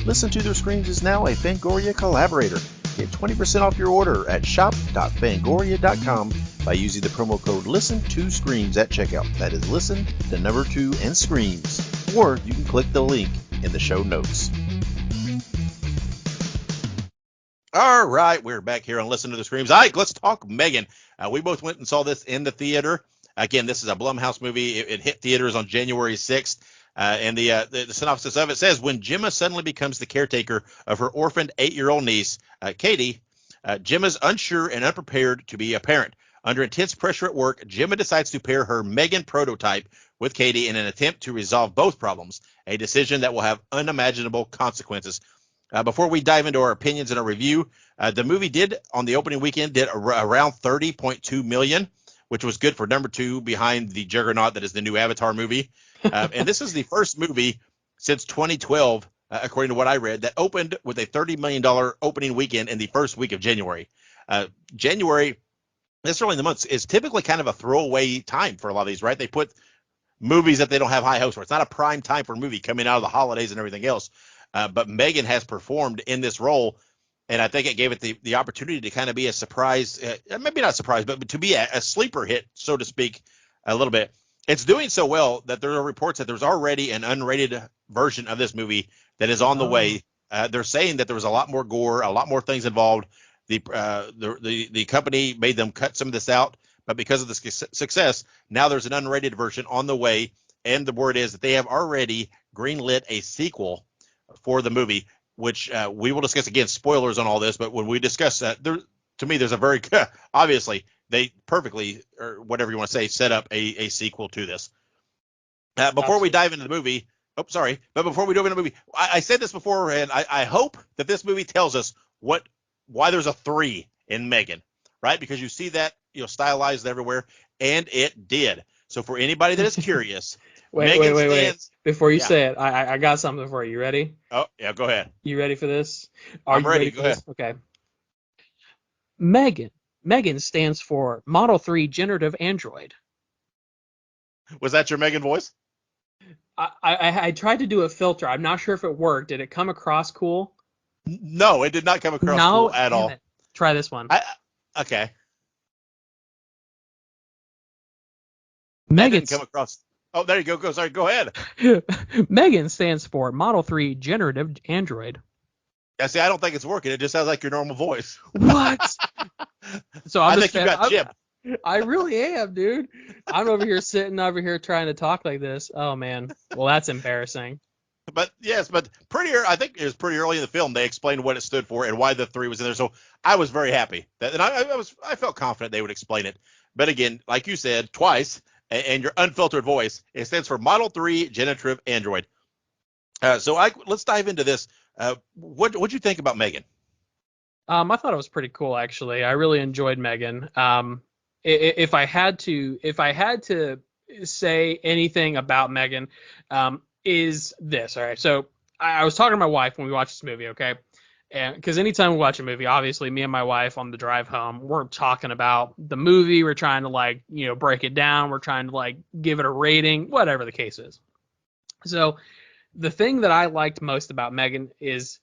S2: Listen to Their Screams is now a Fangoria collaborator. Get 20% off your order at shop.fangoria.com by using the promo code LISTEN2SCREAMS at checkout. That is listen, the number 2, and screams. Or you can click the link in the show notes. All right, we're back here on Listen to the Screams. Ike, let's talk M3GAN. We both went and saw this in the theater. Again, this is a Blumhouse movie. It hit theaters on January 6th. And the synopsis of it says, when Gemma suddenly becomes the caretaker of her orphaned 8-year-old niece, Katie, Gemma's unsure and unprepared to be a parent. Under intense pressure at work, Gemma decides to pair her M3GAN prototype with Katie in an attempt to resolve both problems, a decision that will have unimaginable consequences. Before we dive into our opinions and our review, the movie did, on the opening weekend, did around $30.2 million, which was good for number 2 behind the juggernaut that is the new Avatar movie. And this is the first movie since 2012, according to what I read, that opened with a $30 million opening weekend in the first week of January. January, this early in the month, is typically kind of a throwaway time for a lot of these, right? They put movies that they don't have high hopes for. It's not a prime time for a movie coming out of the holidays and everything else. But M3GAN has performed in this role, and I think it gave it the opportunity to kind of be a surprise, maybe not a surprise, but to be a sleeper hit, so to speak, a little bit. It's doing so well that there are reports that there's already an unrated version of this movie that is on the way. They're saying that there was a lot more gore, a lot more things involved. The company made them cut some of this out, but because of the success, now there's an unrated version on the way. And the word is that they have already greenlit a sequel for the movie, which we will discuss. Again, spoilers on all this, but when we discuss that, to me, there's a very obviously they perfectly, or whatever you want to say, set up a sequel to this. Before we dive into the movie, but before we dive into the movie, I said this before, and I hope that this movie tells us why there's a 3 in M3GAN, right? Because you see that, stylized everywhere, and it did. So for anybody that is curious,
S3: wait. Before you
S2: yeah.
S3: say it, I got something for you. You ready?
S2: Oh, yeah, go ahead.
S3: You ready for this? Are
S2: I'm
S3: you
S2: ready.
S3: for
S2: Go
S3: this?
S2: ahead.
S3: Okay. M3GAN. M3GAN stands for Model 3 Generative Android.
S2: Was that your M3GAN voice?
S3: I tried to do a filter. I'm not sure if it worked. Did it come across cool?
S2: No, it did not come across
S3: No,
S2: cool at
S3: damn
S2: all.
S3: it. Try this one.
S2: Okay.
S3: M3GAN
S2: didn't come across. Oh, there you go. Sorry, go ahead.
S3: M3GAN stands for Model 3 Generative Android.
S2: Yeah, see, I don't think it's working. It just sounds like your normal voice.
S3: What? So
S2: I think you got chipped.
S3: I really am, dude. I'm sitting over here trying to talk like this. Oh man. Well, that's embarrassing.
S2: But yes, I think it was pretty early in the film they explained what it stood for and why the 3 was in there. So I was very happy that, and I felt confident they would explain it. But again, like you said twice, and your unfiltered voice, it stands for Model 3 Generative Android. So let's dive into this. What'd you think about M3GAN?
S3: I thought it was pretty cool actually. I really enjoyed M3GAN. If I had to say anything about M3GAN, is this. All right. So I was talking to my wife when we watched this movie, okay? And because anytime we watch a movie, obviously me and my wife on the drive home, we're talking about the movie. We're trying to break it down. We're trying to give it a rating, whatever the case is. So the thing that I liked most about M3GAN is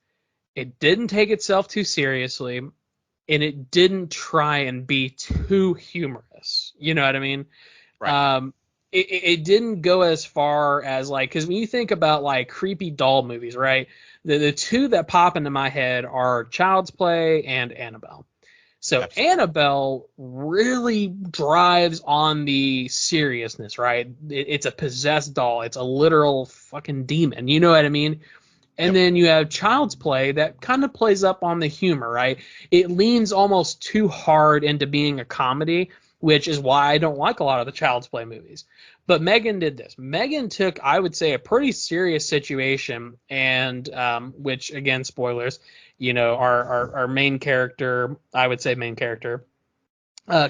S3: it didn't take itself too seriously, and it didn't try and be too humorous. You know what I mean?
S2: Right.
S3: It didn't go as far as because when you think about creepy doll movies, right? The two that pop into my head are Child's Play and Annabelle. So
S2: Absolutely.
S3: Annabelle really drives on the seriousness, right? It's a possessed doll. It's a literal fucking demon. You know what I mean? And then you have Child's Play that kind of plays up on the humor, right? It leans almost too hard into being a comedy, which is why I don't like a lot of the Child's Play movies. But M3GAN did this. M3GAN took, I would say, a pretty serious situation, and which, again, spoilers, our main character, I would say main character,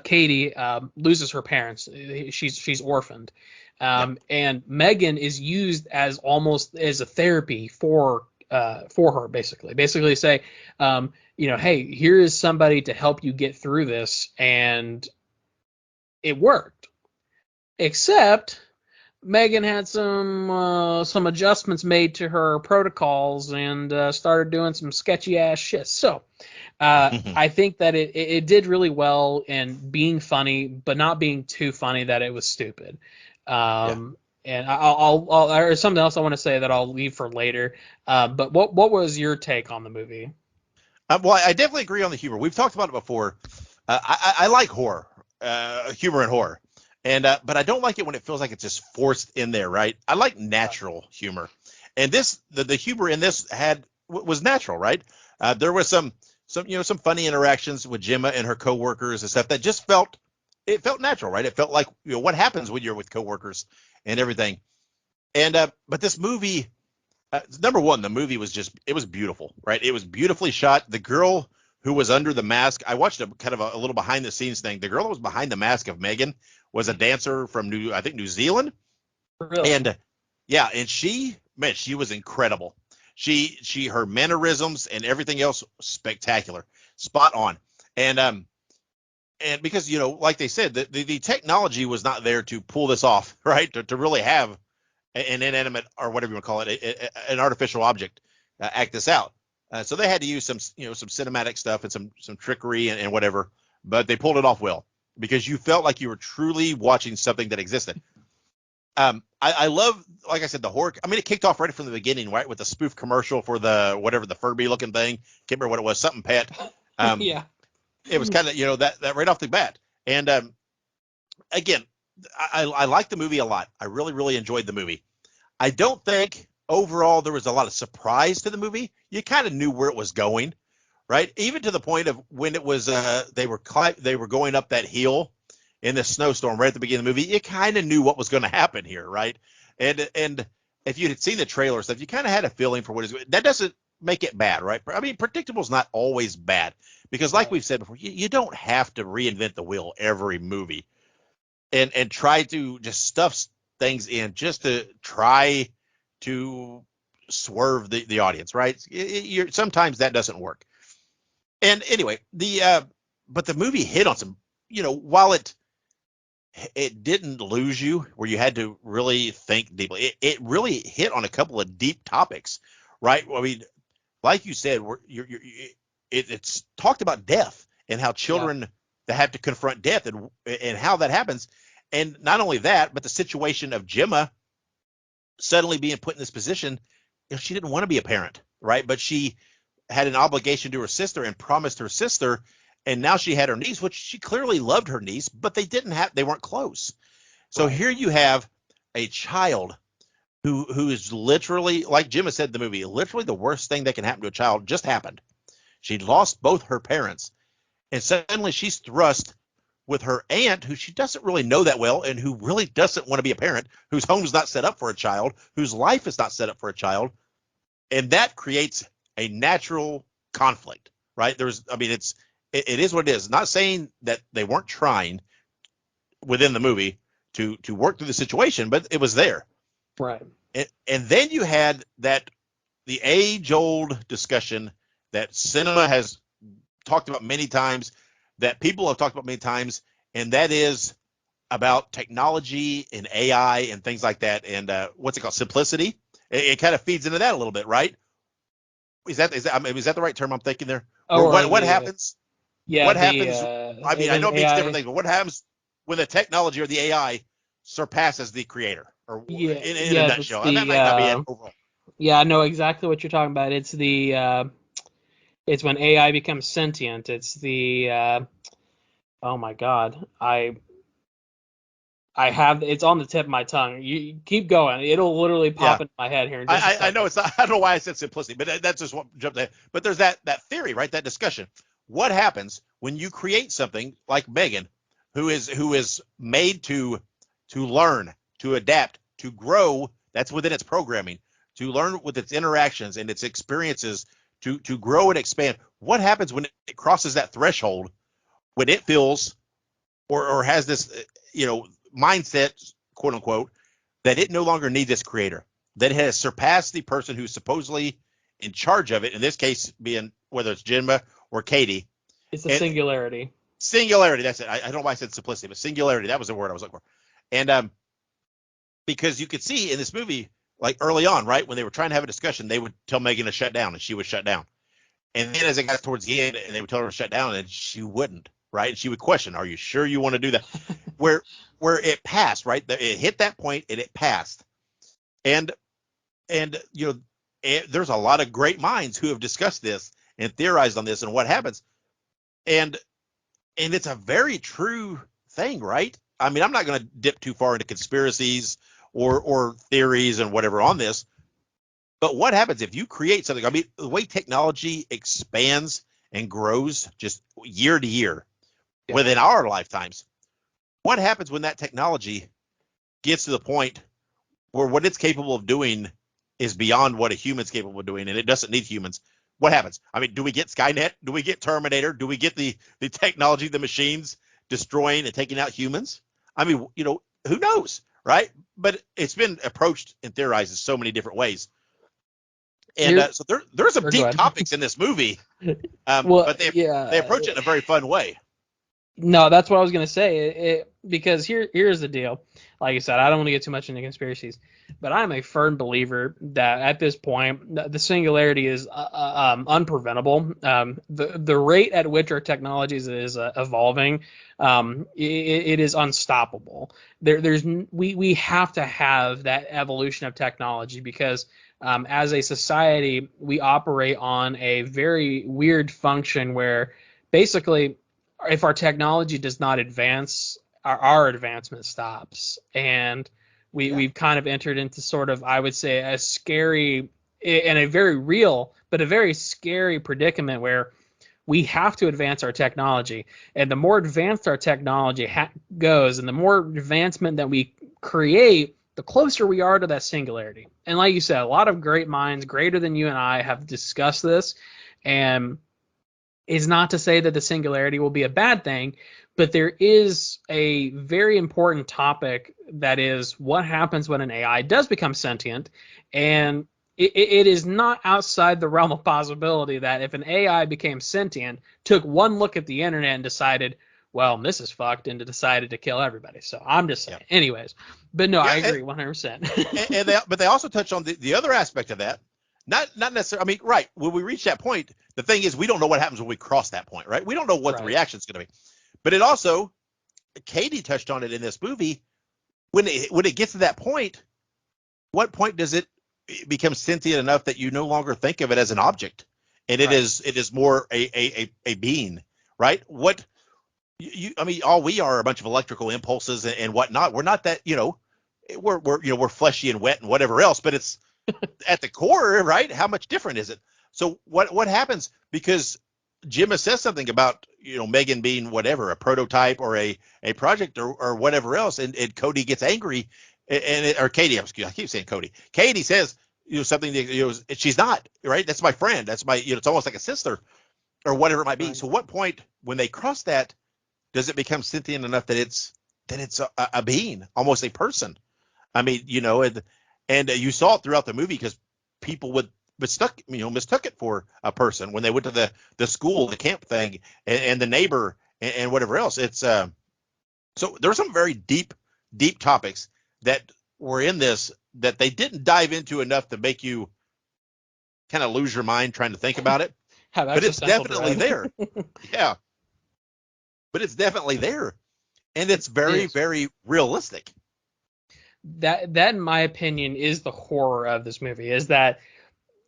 S3: Katie, loses her parents. She's orphaned. And M3GAN is used as almost as a therapy for her, basically say, hey, here is somebody to help you get through this, and it worked. Except M3GAN had some adjustments made to her protocols and started doing some sketchy ass shit. So I think that it did really well in being funny, but not being too funny that it was stupid. And there's something else I want to say that I'll leave for later. But what was your take on the movie?
S2: Well, I definitely agree on the humor. We've talked about it before. I like horror, humor and horror, but I don't like it when it feels like it's just forced in there, right? I like natural humor, and the humor in this was natural, right? There was some funny interactions with Gemma and her coworkers and stuff that just felt natural, right? It felt like what happens when you're with coworkers and everything. And but this movie, number one, the movie was it was beautiful, right? It was beautifully shot. The girl who was under the mask, I watched a kind of a little behind the scenes thing. The girl that was behind the mask of M3GAN was a dancer from New Zealand.
S3: Really?
S2: And and she was incredible. Her mannerisms and everything else spectacular, spot on. And because like they said, the technology was not there to pull this off, right? To really have an inanimate, or whatever you want to call it, an artificial object act this out. So they had to use some cinematic stuff and some trickery and whatever, but they pulled it off well because you felt like you were truly watching something that existed. I love, like I said, the horror. I mean, it kicked off right from the beginning, right, with the spoof commercial for the Furby looking thing. Can't remember what it was, something pet.
S3: Yeah.
S2: It was kind of that right off the bat. And again, I like the movie a lot. I really, really enjoyed the movie. I don't think overall there was a lot of surprise to the movie. You kind of knew where it was going, right? Even to the point of when it was they were going up that hill in the snowstorm right at the beginning of the movie. You kind of knew what was going to happen here, right? And if you had seen the trailer stuff, you kind of had a feeling for what is. That doesn't make it bad, right? I mean, predictable is not always bad because, like we've said before, you don't have to reinvent the wheel every movie and try to just stuff things in just to try to swerve the audience, right? Sometimes that doesn't work. And anyway, but the movie hit on some, while it didn't lose you where you had to really think deeply. It really hit on a couple of deep topics, right? I mean, like you said, it's talked about death and how children that have to confront death and how that happens. And not only that, but the situation of Gemma suddenly being put in this position. She didn't want to be a parent, right? But she had an obligation to her sister and promised her sister, and now she had her niece, which she clearly loved her niece, but they weren't close. So here you have a child who is literally, like Gemma said in the movie, literally the worst thing that can happen to a child just happened. She lost both her parents, and suddenly she's thrust with her aunt, who she doesn't really know that well, and who really doesn't want to be a parent, whose home's not set up for a child, whose life is not set up for a child, and that creates a natural conflict, right? It is what it is. Not saying that they weren't trying within the movie to work through the situation, but it was there.
S3: Right.
S2: And then you had the age-old discussion that cinema has talked about many times, that people have talked about many times, and that is about technology and AI and things like that. And what's it called? Simplicity. It kind of feeds into that a little bit, right? Is that the right term I'm thinking there?
S3: Oh,
S2: What happens?
S3: Yeah.
S2: What happens? I mean, I know it means
S3: AI,
S2: different things, but what happens when the technology or the AI surpasses the creator? Or in a
S3: That's
S2: nutshell, and that might not be it overall.
S3: Yeah, I know exactly what you're talking about. It's it's when AI becomes sentient. It's oh my God, it's on the tip of my tongue. You keep going. It'll literally pop into my head here in just a second.
S2: I know it's not, I don't know why I said simplicity, but that's just what jumped ahead. But there's that theory, right? That discussion. What happens when you create something like M3GAN, who is made to learn, to adapt, to grow? That's within its programming, to learn with its interactions and its experiences, to grow and expand. What happens when it crosses that threshold, when it feels or has this mindset, quote unquote, that it no longer needs this creator, that it has surpassed the person who's supposedly in charge of it, in this case being whether it's Gemma or Katie.
S3: It's a singularity.
S2: Singularity, that's it. I don't know why I said simplicity, but singularity, that was the word I was looking for. And because you could see in this movie, like early on, right, when they were trying to have a discussion, they would tell M3GAN to shut down, and she would shut down. And then as it got towards the end, and they would tell her to shut down, and she wouldn't, right? And she would question, "Are you sure you want to do that?" where it passed, right? It hit that point and it passed. And there's a lot of great minds who have discussed this and theorized on this and what happens. And it's a very true thing, right? I mean, I'm not going to dip too far into conspiracies or theories and whatever on this. But what happens if you create something? I mean, the way technology expands and grows just year to year within our lifetimes, what happens when that technology gets to the point where what it's capable of doing is beyond what a human's capable of doing, and it doesn't need humans? What happens? I mean, do we get Skynet? Do we get Terminator? Do we get the technology, the machines destroying and taking out humans? I mean, who knows, right? But it's been approached and theorized in so many different ways. And so there's some deep topics in this movie, but they approach it in a very fun way.
S3: No, that's what I was going to say. Because here's the deal. Like I said, I don't want to get too much into conspiracies, but I'm a firm believer that at this point, the singularity is unpreventable. The rate at which our technologies is evolving, it is unstoppable. We have to have that evolution of technology because as a society, we operate on a very weird function where basically, if our technology does not advance, our advancement stops. And we've kind of entered into sort of, I would say, a scary and a very real, but a very scary predicament where we have to advance our technology. And the more advanced our technology goes and the more advancement that we create, the closer we are to that singularity. And like you said, a lot of great minds, greater than you and I, have discussed this. And is not to say that the singularity will be a bad thing, but there is a very important topic that is what happens when an AI does become sentient. And it is not outside the realm of possibility that if an AI became sentient, took one look at the internet and decided, well, this is fucked, and decided to kill everybody. So I'm just saying. Anyways, but no, I agree 100%.
S2: But they also touch on the other aspect of that. Not necessarily. I mean, right, when we reach that point, the thing is we don't know what happens when we cross that point, right? We don't know what the reaction is going to be. But it also, Katie touched on it in this movie. When it gets to that point, what point does it become sentient enough that you no longer think of it as an object, and it is more a being, right? What I mean, all we are a bunch of electrical impulses and whatnot. We're not that, we're fleshy and wet and whatever else, but it's at the core, right? How much different is it? So what happens, because Jim has said something about, M3GAN being whatever, a prototype or a project or whatever else, and Cody gets angry, or Katie, I keep saying Cody. Katie says, something that, she's not, right? That's my friend. That's my, it's almost like a sister or whatever it might be.
S3: Right.
S2: So what point when they cross that, does it become sentient enough that it's a being, almost a person? I mean, and you saw it throughout the movie because people mistook it for a person when they went to the school, the camp thing, and the neighbor and whatever else. It's so there were some very deep topics that were in this that they didn't dive into enough to make you kind of lose your mind trying to think about it. But it's definitely there. Yeah. But it's definitely there. And it's very, very realistic.
S3: That in my opinion is the horror of this movie, is that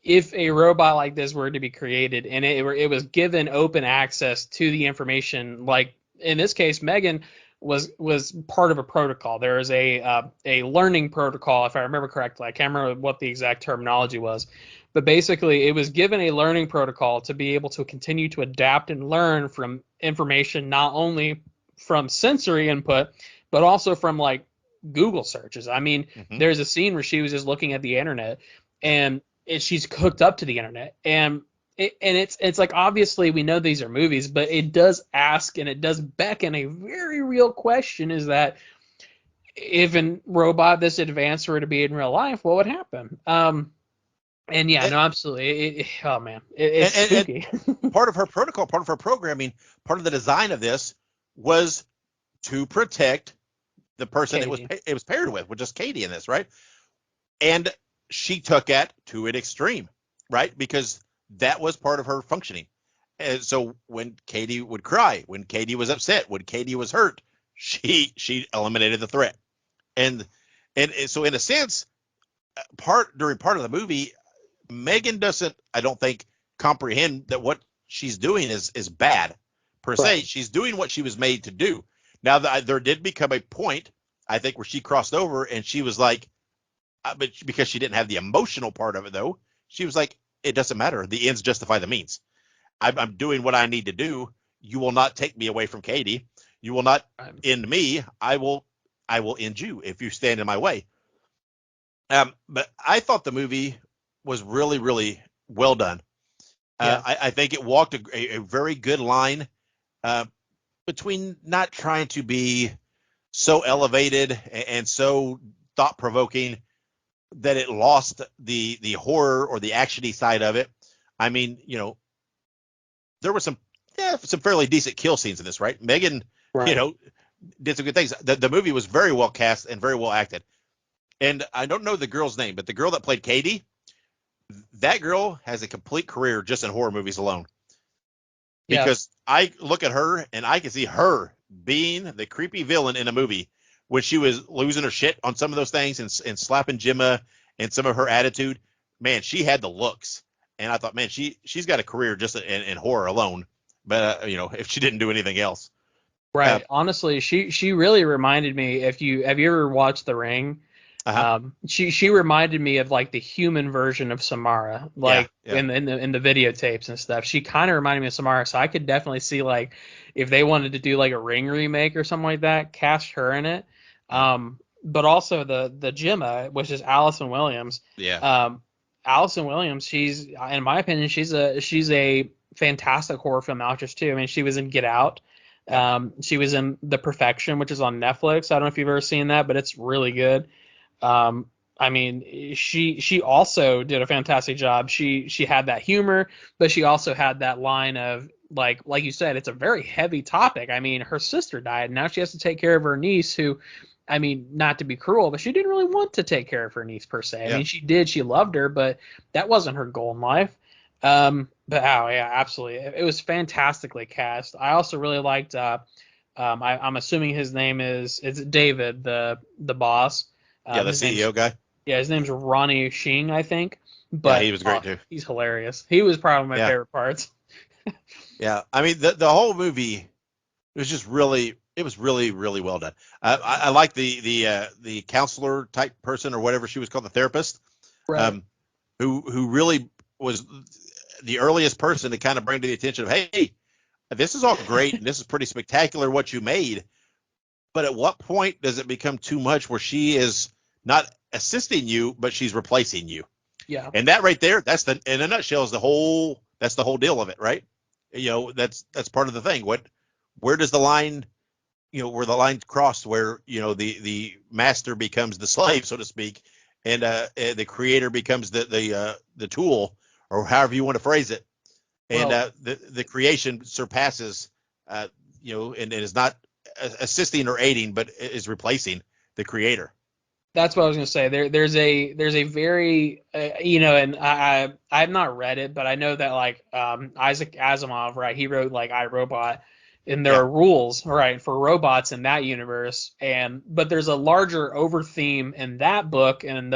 S3: if a robot like this were to be created and it was given open access to the information, like in this case, M3GAN was part of a protocol. There is a learning protocol, if I remember correctly. I can't remember what the exact terminology was, but basically it was given a learning protocol to be able to continue to adapt and learn from information, not only from sensory input, but also from like Google searches. I mean, there's a scene where she was just looking at the internet and she's hooked up to the internet, and it's like, obviously we know these are movies, but it does ask and it does beckon a very real question, is that if a robot this advanced were to be in real life, what would happen? And yeah, no, absolutely. Oh man, it's spooky.
S2: And part of her protocol, part of her programming, part of the design of this was to protect the person it was paired with, which is Katie in this, right? And she took it to an extreme, right? Because that was part of her functioning. And so when Katie would cry, when Katie was upset, when Katie was hurt, she eliminated the threat. And so in a sense, during part of the movie, M3GAN doesn't, I don't think, comprehend that what she's doing is bad per se.
S3: Right.
S2: She's doing what she was made to do. Now, there did become a point, I think, where she crossed over and she was like, but because she didn't have the emotional part of it, though, she was like, it doesn't matter. The ends justify the means. I'm doing what I need to do. You will not take me away from Katie. You will not end me. I will end you if you stand in my way. But I thought the movie was really, really well done. I think it walked a very good line between not trying to be so elevated and so thought-provoking that it lost the horror or the actiony side of it. I mean, there were some fairly decent kill scenes in this, right? M3GAN, did some good things. The movie was very well cast and very well acted. And I don't know the girl's name, but the girl that played Katie, that girl has a complete career just in horror movies alone. Because I look at her and I can see her being the creepy villain in a movie when she was losing her shit on some of those things and slapping Gemma and some of her attitude. Man, she had the looks. And I thought, man, she's got a career just in horror alone. But, if she didn't do anything else.
S3: Right. Honestly, she really reminded me, have you ever watched The Ring?
S2: Uh-huh.
S3: She reminded me of like the human version of Samara,
S2: Yeah,
S3: like
S2: yeah.
S3: in the videotapes and stuff. She kind of reminded me of Samara, so I could definitely see like if they wanted to do like a Ring remake or something like that, cast her in it.
S2: Yeah.
S3: But also the Gemma, which is Allison Williams.
S2: Yeah.
S3: Allison Williams, she's in my opinion, she's a fantastic horror film actress too. I mean, she was in Get Out.
S2: Yeah.
S3: She was in The Perfection, which is on Netflix. I don't know if you've ever seen that, but it's really good. I mean, she also did a fantastic job. She had that humor, but she also had that line of like you said, it's a very heavy topic. I mean, her sister died, and now she has to take care of her niece, who, I mean, not to be cruel, but she didn't really want to take care of her niece per se. I
S2: Yeah.
S3: mean, she did, she loved her, but that wasn't her goal in life. But oh yeah, absolutely, it was fantastically cast. I also really liked. I'm assuming his name is it's David, the boss.
S2: Yeah, the
S3: His name's
S2: CEO guy.
S3: Yeah, his name's Ronnie Shing, I think.
S2: Yeah,
S3: But
S2: he was great too.
S3: he's hilarious. He was probably my
S2: Yeah.
S3: favorite parts.
S2: Yeah. I mean, the whole movie was just really, it was really, really well done. I like the counselor type person or whatever she was called, the therapist,
S3: Right.
S2: um, who really was the earliest person to kind of bring to the attention of, hey, this is all great and this is pretty spectacular what you made, but at what point does it become too much where she is not assisting you, but she's replacing you?
S3: Yeah.
S2: And that right there, that's the in a nutshell is the whole that's the whole deal of it, right? That's part of the thing. Where does the line, where the line crossed where, the master becomes the slave, so to speak, and the creator becomes the tool, or however you want to phrase it. And
S3: Well,
S2: the creation surpasses, and is not assisting or aiding, but is replacing the creator.
S3: that's what I was gonna say. There's a very and I've not read it, but I know that like Isaac Asimov, right? He wrote like I, Robot, and there
S2: Yeah,
S3: are rules, right, for robots in that universe, and but there's a larger over theme in that book and in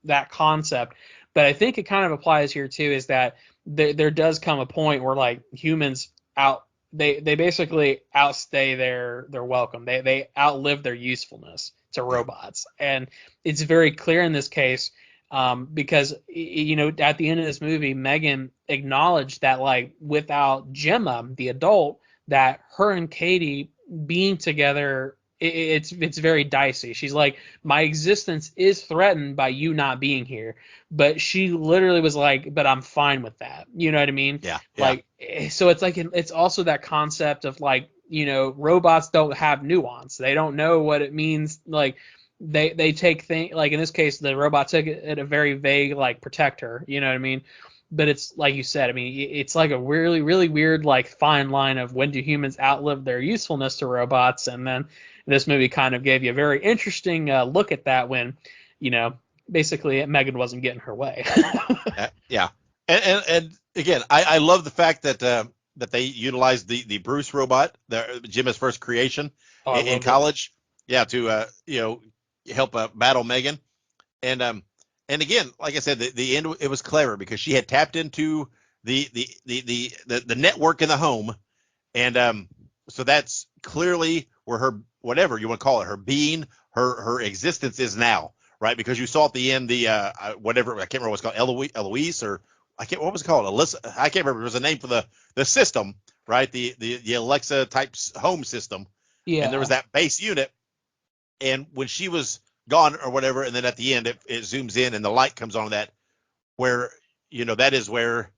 S3: that concept. But I think it kind of applies here too, is that there does come a point where like humans out they basically outstay their welcome. They outlive their usefulness to
S2: yeah,
S3: robots, and it's very clear in this case, because at the end of this movie, Megan acknowledged that like without Gemma, the adult, that her and Katie being together, it's very dicey. She's like, my existence is threatened by you not being here, but she literally was like, but I'm fine with that. You know what I mean?
S2: yeah, yeah,
S3: Like, so it's like it's also that concept of like, robots don't have nuance. They don't know what it means. Like they take things, like in this case the robot took it at a very vague like protect her, you know what I mean, but it's like you said, I mean, it's like a really really weird like fine line of when do humans outlive their usefulness to robots. And then this movie kind of gave you a very interesting look at that when you know basically Megan wasn't getting her way.
S2: yeah. And again, I love the fact that they utilized the Bruce robot, Jim's first creation
S3: Oh, I
S2: in
S3: loved it.
S2: college, yeah, to help battle Megan. And again, like I said, the end, it was clever because she had tapped into the network in the home, and so that's clearly where her, whatever you want to call it, her being, her existence is now, right? Because you saw at the end the whatever, I can't remember what's called, Eloise, or I can't, what was it called, Alyssa, I can't remember. It was a name for the system, right? The Alexa type home system, and there was
S3: Yeah,
S2: that base unit, and when she was gone or whatever, and then at the end it zooms in and the light comes on that, where that is where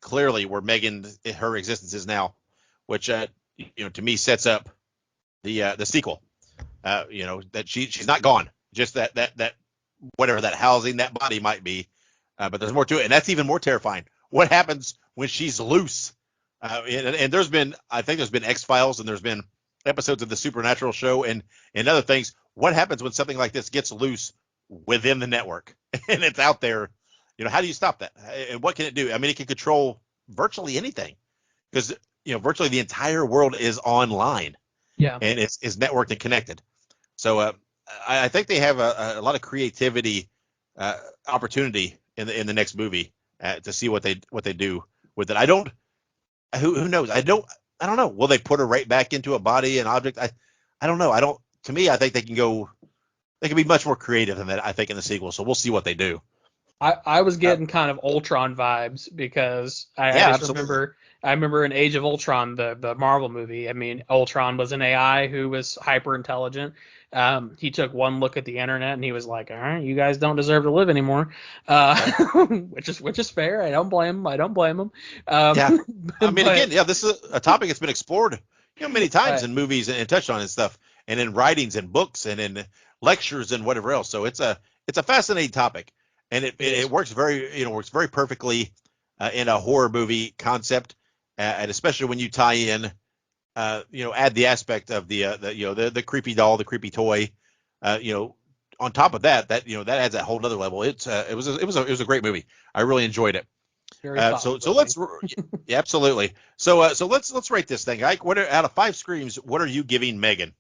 S2: clearly where Megan, her existence is now, which to me sets up the sequel. That she's not gone, just that whatever that housing, that body might be, but there's more to it, and that's even more terrifying. What happens when she's loose? And I think there's been X-Files, and there's been episodes of the Supernatural show, and other things. What happens when something like this gets loose within the network and it's out there? How do you stop that? And what can it do? I mean, it can control virtually anything because virtually the entire world is online
S3: yeah.
S2: and is networked and connected. So I think they have a lot of creativity opportunity in the next movie to see what they do with it. I don't. Who knows? I don't know. Will they put her right back into a body and object? I don't know. I don't. To me, I think they can go they can be much more creative than that, I think, in the sequel. So we'll see what they do.
S3: I was getting kind of Ultron vibes because I just
S2: absolutely.
S3: remember in Age of Ultron, the Marvel movie. I mean, Ultron was an AI who was hyper intelligent. He took one look at the internet and he was like, "All right, you guys don't deserve to live anymore," which is fair. I don't blame him. I don't blame him.
S2: Yeah. I mean,
S3: But
S2: again, yeah, this is a topic that's been explored, many times
S3: right,
S2: in movies and touched on and stuff, and in writings and books and in lectures and whatever else. So it's a fascinating topic, and it,
S3: it
S2: it,
S3: is
S2: it works works very perfectly in a horror movie concept, and especially when you tie in, add the aspect of the creepy doll, the creepy toy, on top of that adds that whole other level. It was a great movie. I really enjoyed it.
S3: very thought
S2: So
S3: provoking.
S2: yeah, absolutely. So let's rate this thing. Ike, out of 5 screams, what are you giving M3GAN?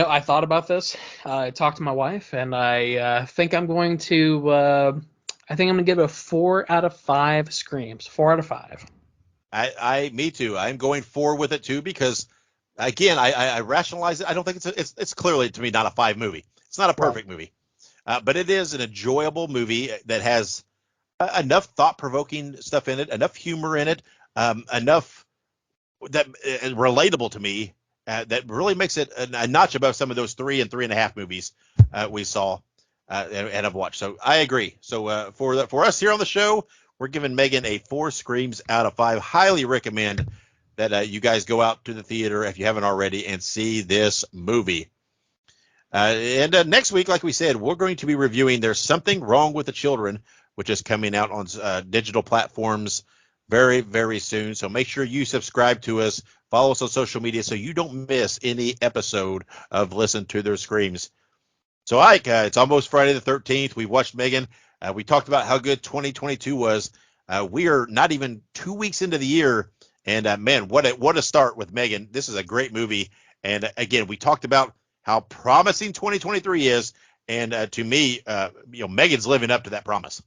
S3: I thought about this. I talked to my wife, and I think I'm going to. I think I'm going to give it a 4 out of 5 screams. 4 out of 5.
S2: Me too. I'm going 4 with it too because, again, I rationalize it. I don't think it's clearly to me not a 5 movie. It's not a
S3: Right.
S2: perfect movie, but it is an enjoyable movie that has enough thought-provoking stuff in it, enough humor in it, enough that relatable to me, that really makes it a notch above some of those 3 and 3.5 movies we saw and have watched. So I agree. So for us here on the show, we're giving M3GAN a 4 screams out of 5. Highly recommend that you guys go out to the theater if you haven't already and see this movie. And next week, like we said, we're going to be reviewing There's Something Wrong with the Children, which is coming out on digital platforms very, very soon. So make sure you subscribe to us, follow us on social media so you don't miss any episode of Listen to Their Screams. So, Ike, it's almost Friday the 13th. We watched M3GAN. We talked about how good 2022 was. We are not even 2 weeks into the year. And, man, what a start with M3GAN. This is a great movie. And, again, we talked about how promising 2023 is. And to me, M3GAN's living up to that promise.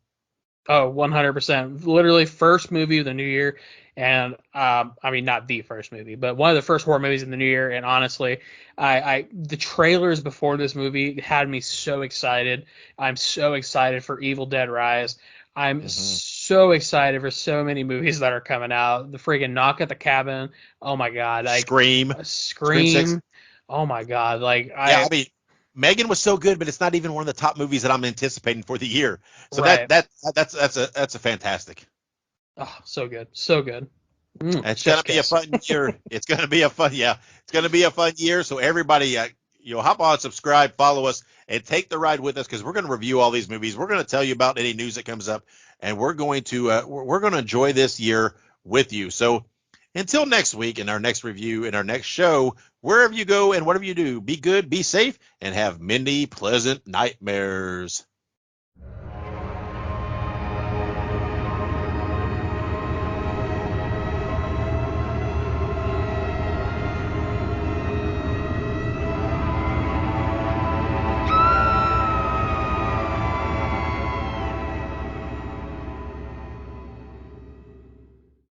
S3: Oh, 100%. Literally first movie of the new year. And I mean, not the first movie, but one of the first horror movies in the new year. And honestly, the trailers before this movie had me so excited. I'm so excited for Evil Dead Rise. I'm so excited for so many movies that are coming out. The freaking Knock at the Cabin. Oh my God. Like
S2: Scream 6.
S3: Scream. Oh my God. Like
S2: Yeah, I mean, M3GAN was so good, but it's not even one of the top movies that I'm anticipating for the year. So
S3: right.
S2: that's a fantastic.
S3: Oh, so good. So good.
S2: It's gonna
S3: Chef's
S2: be a
S3: kiss.
S2: fun year. It's gonna be a fun, yeah. It's gonna be a fun year. So everybody, hop on, subscribe, follow us, and take the ride with us because we're gonna review all these movies. We're gonna tell you about any news that comes up, and we're going to enjoy this year with you. So until next week, in our next review, in our next show, wherever you go and whatever you do, be good, be safe, and have many pleasant nightmares.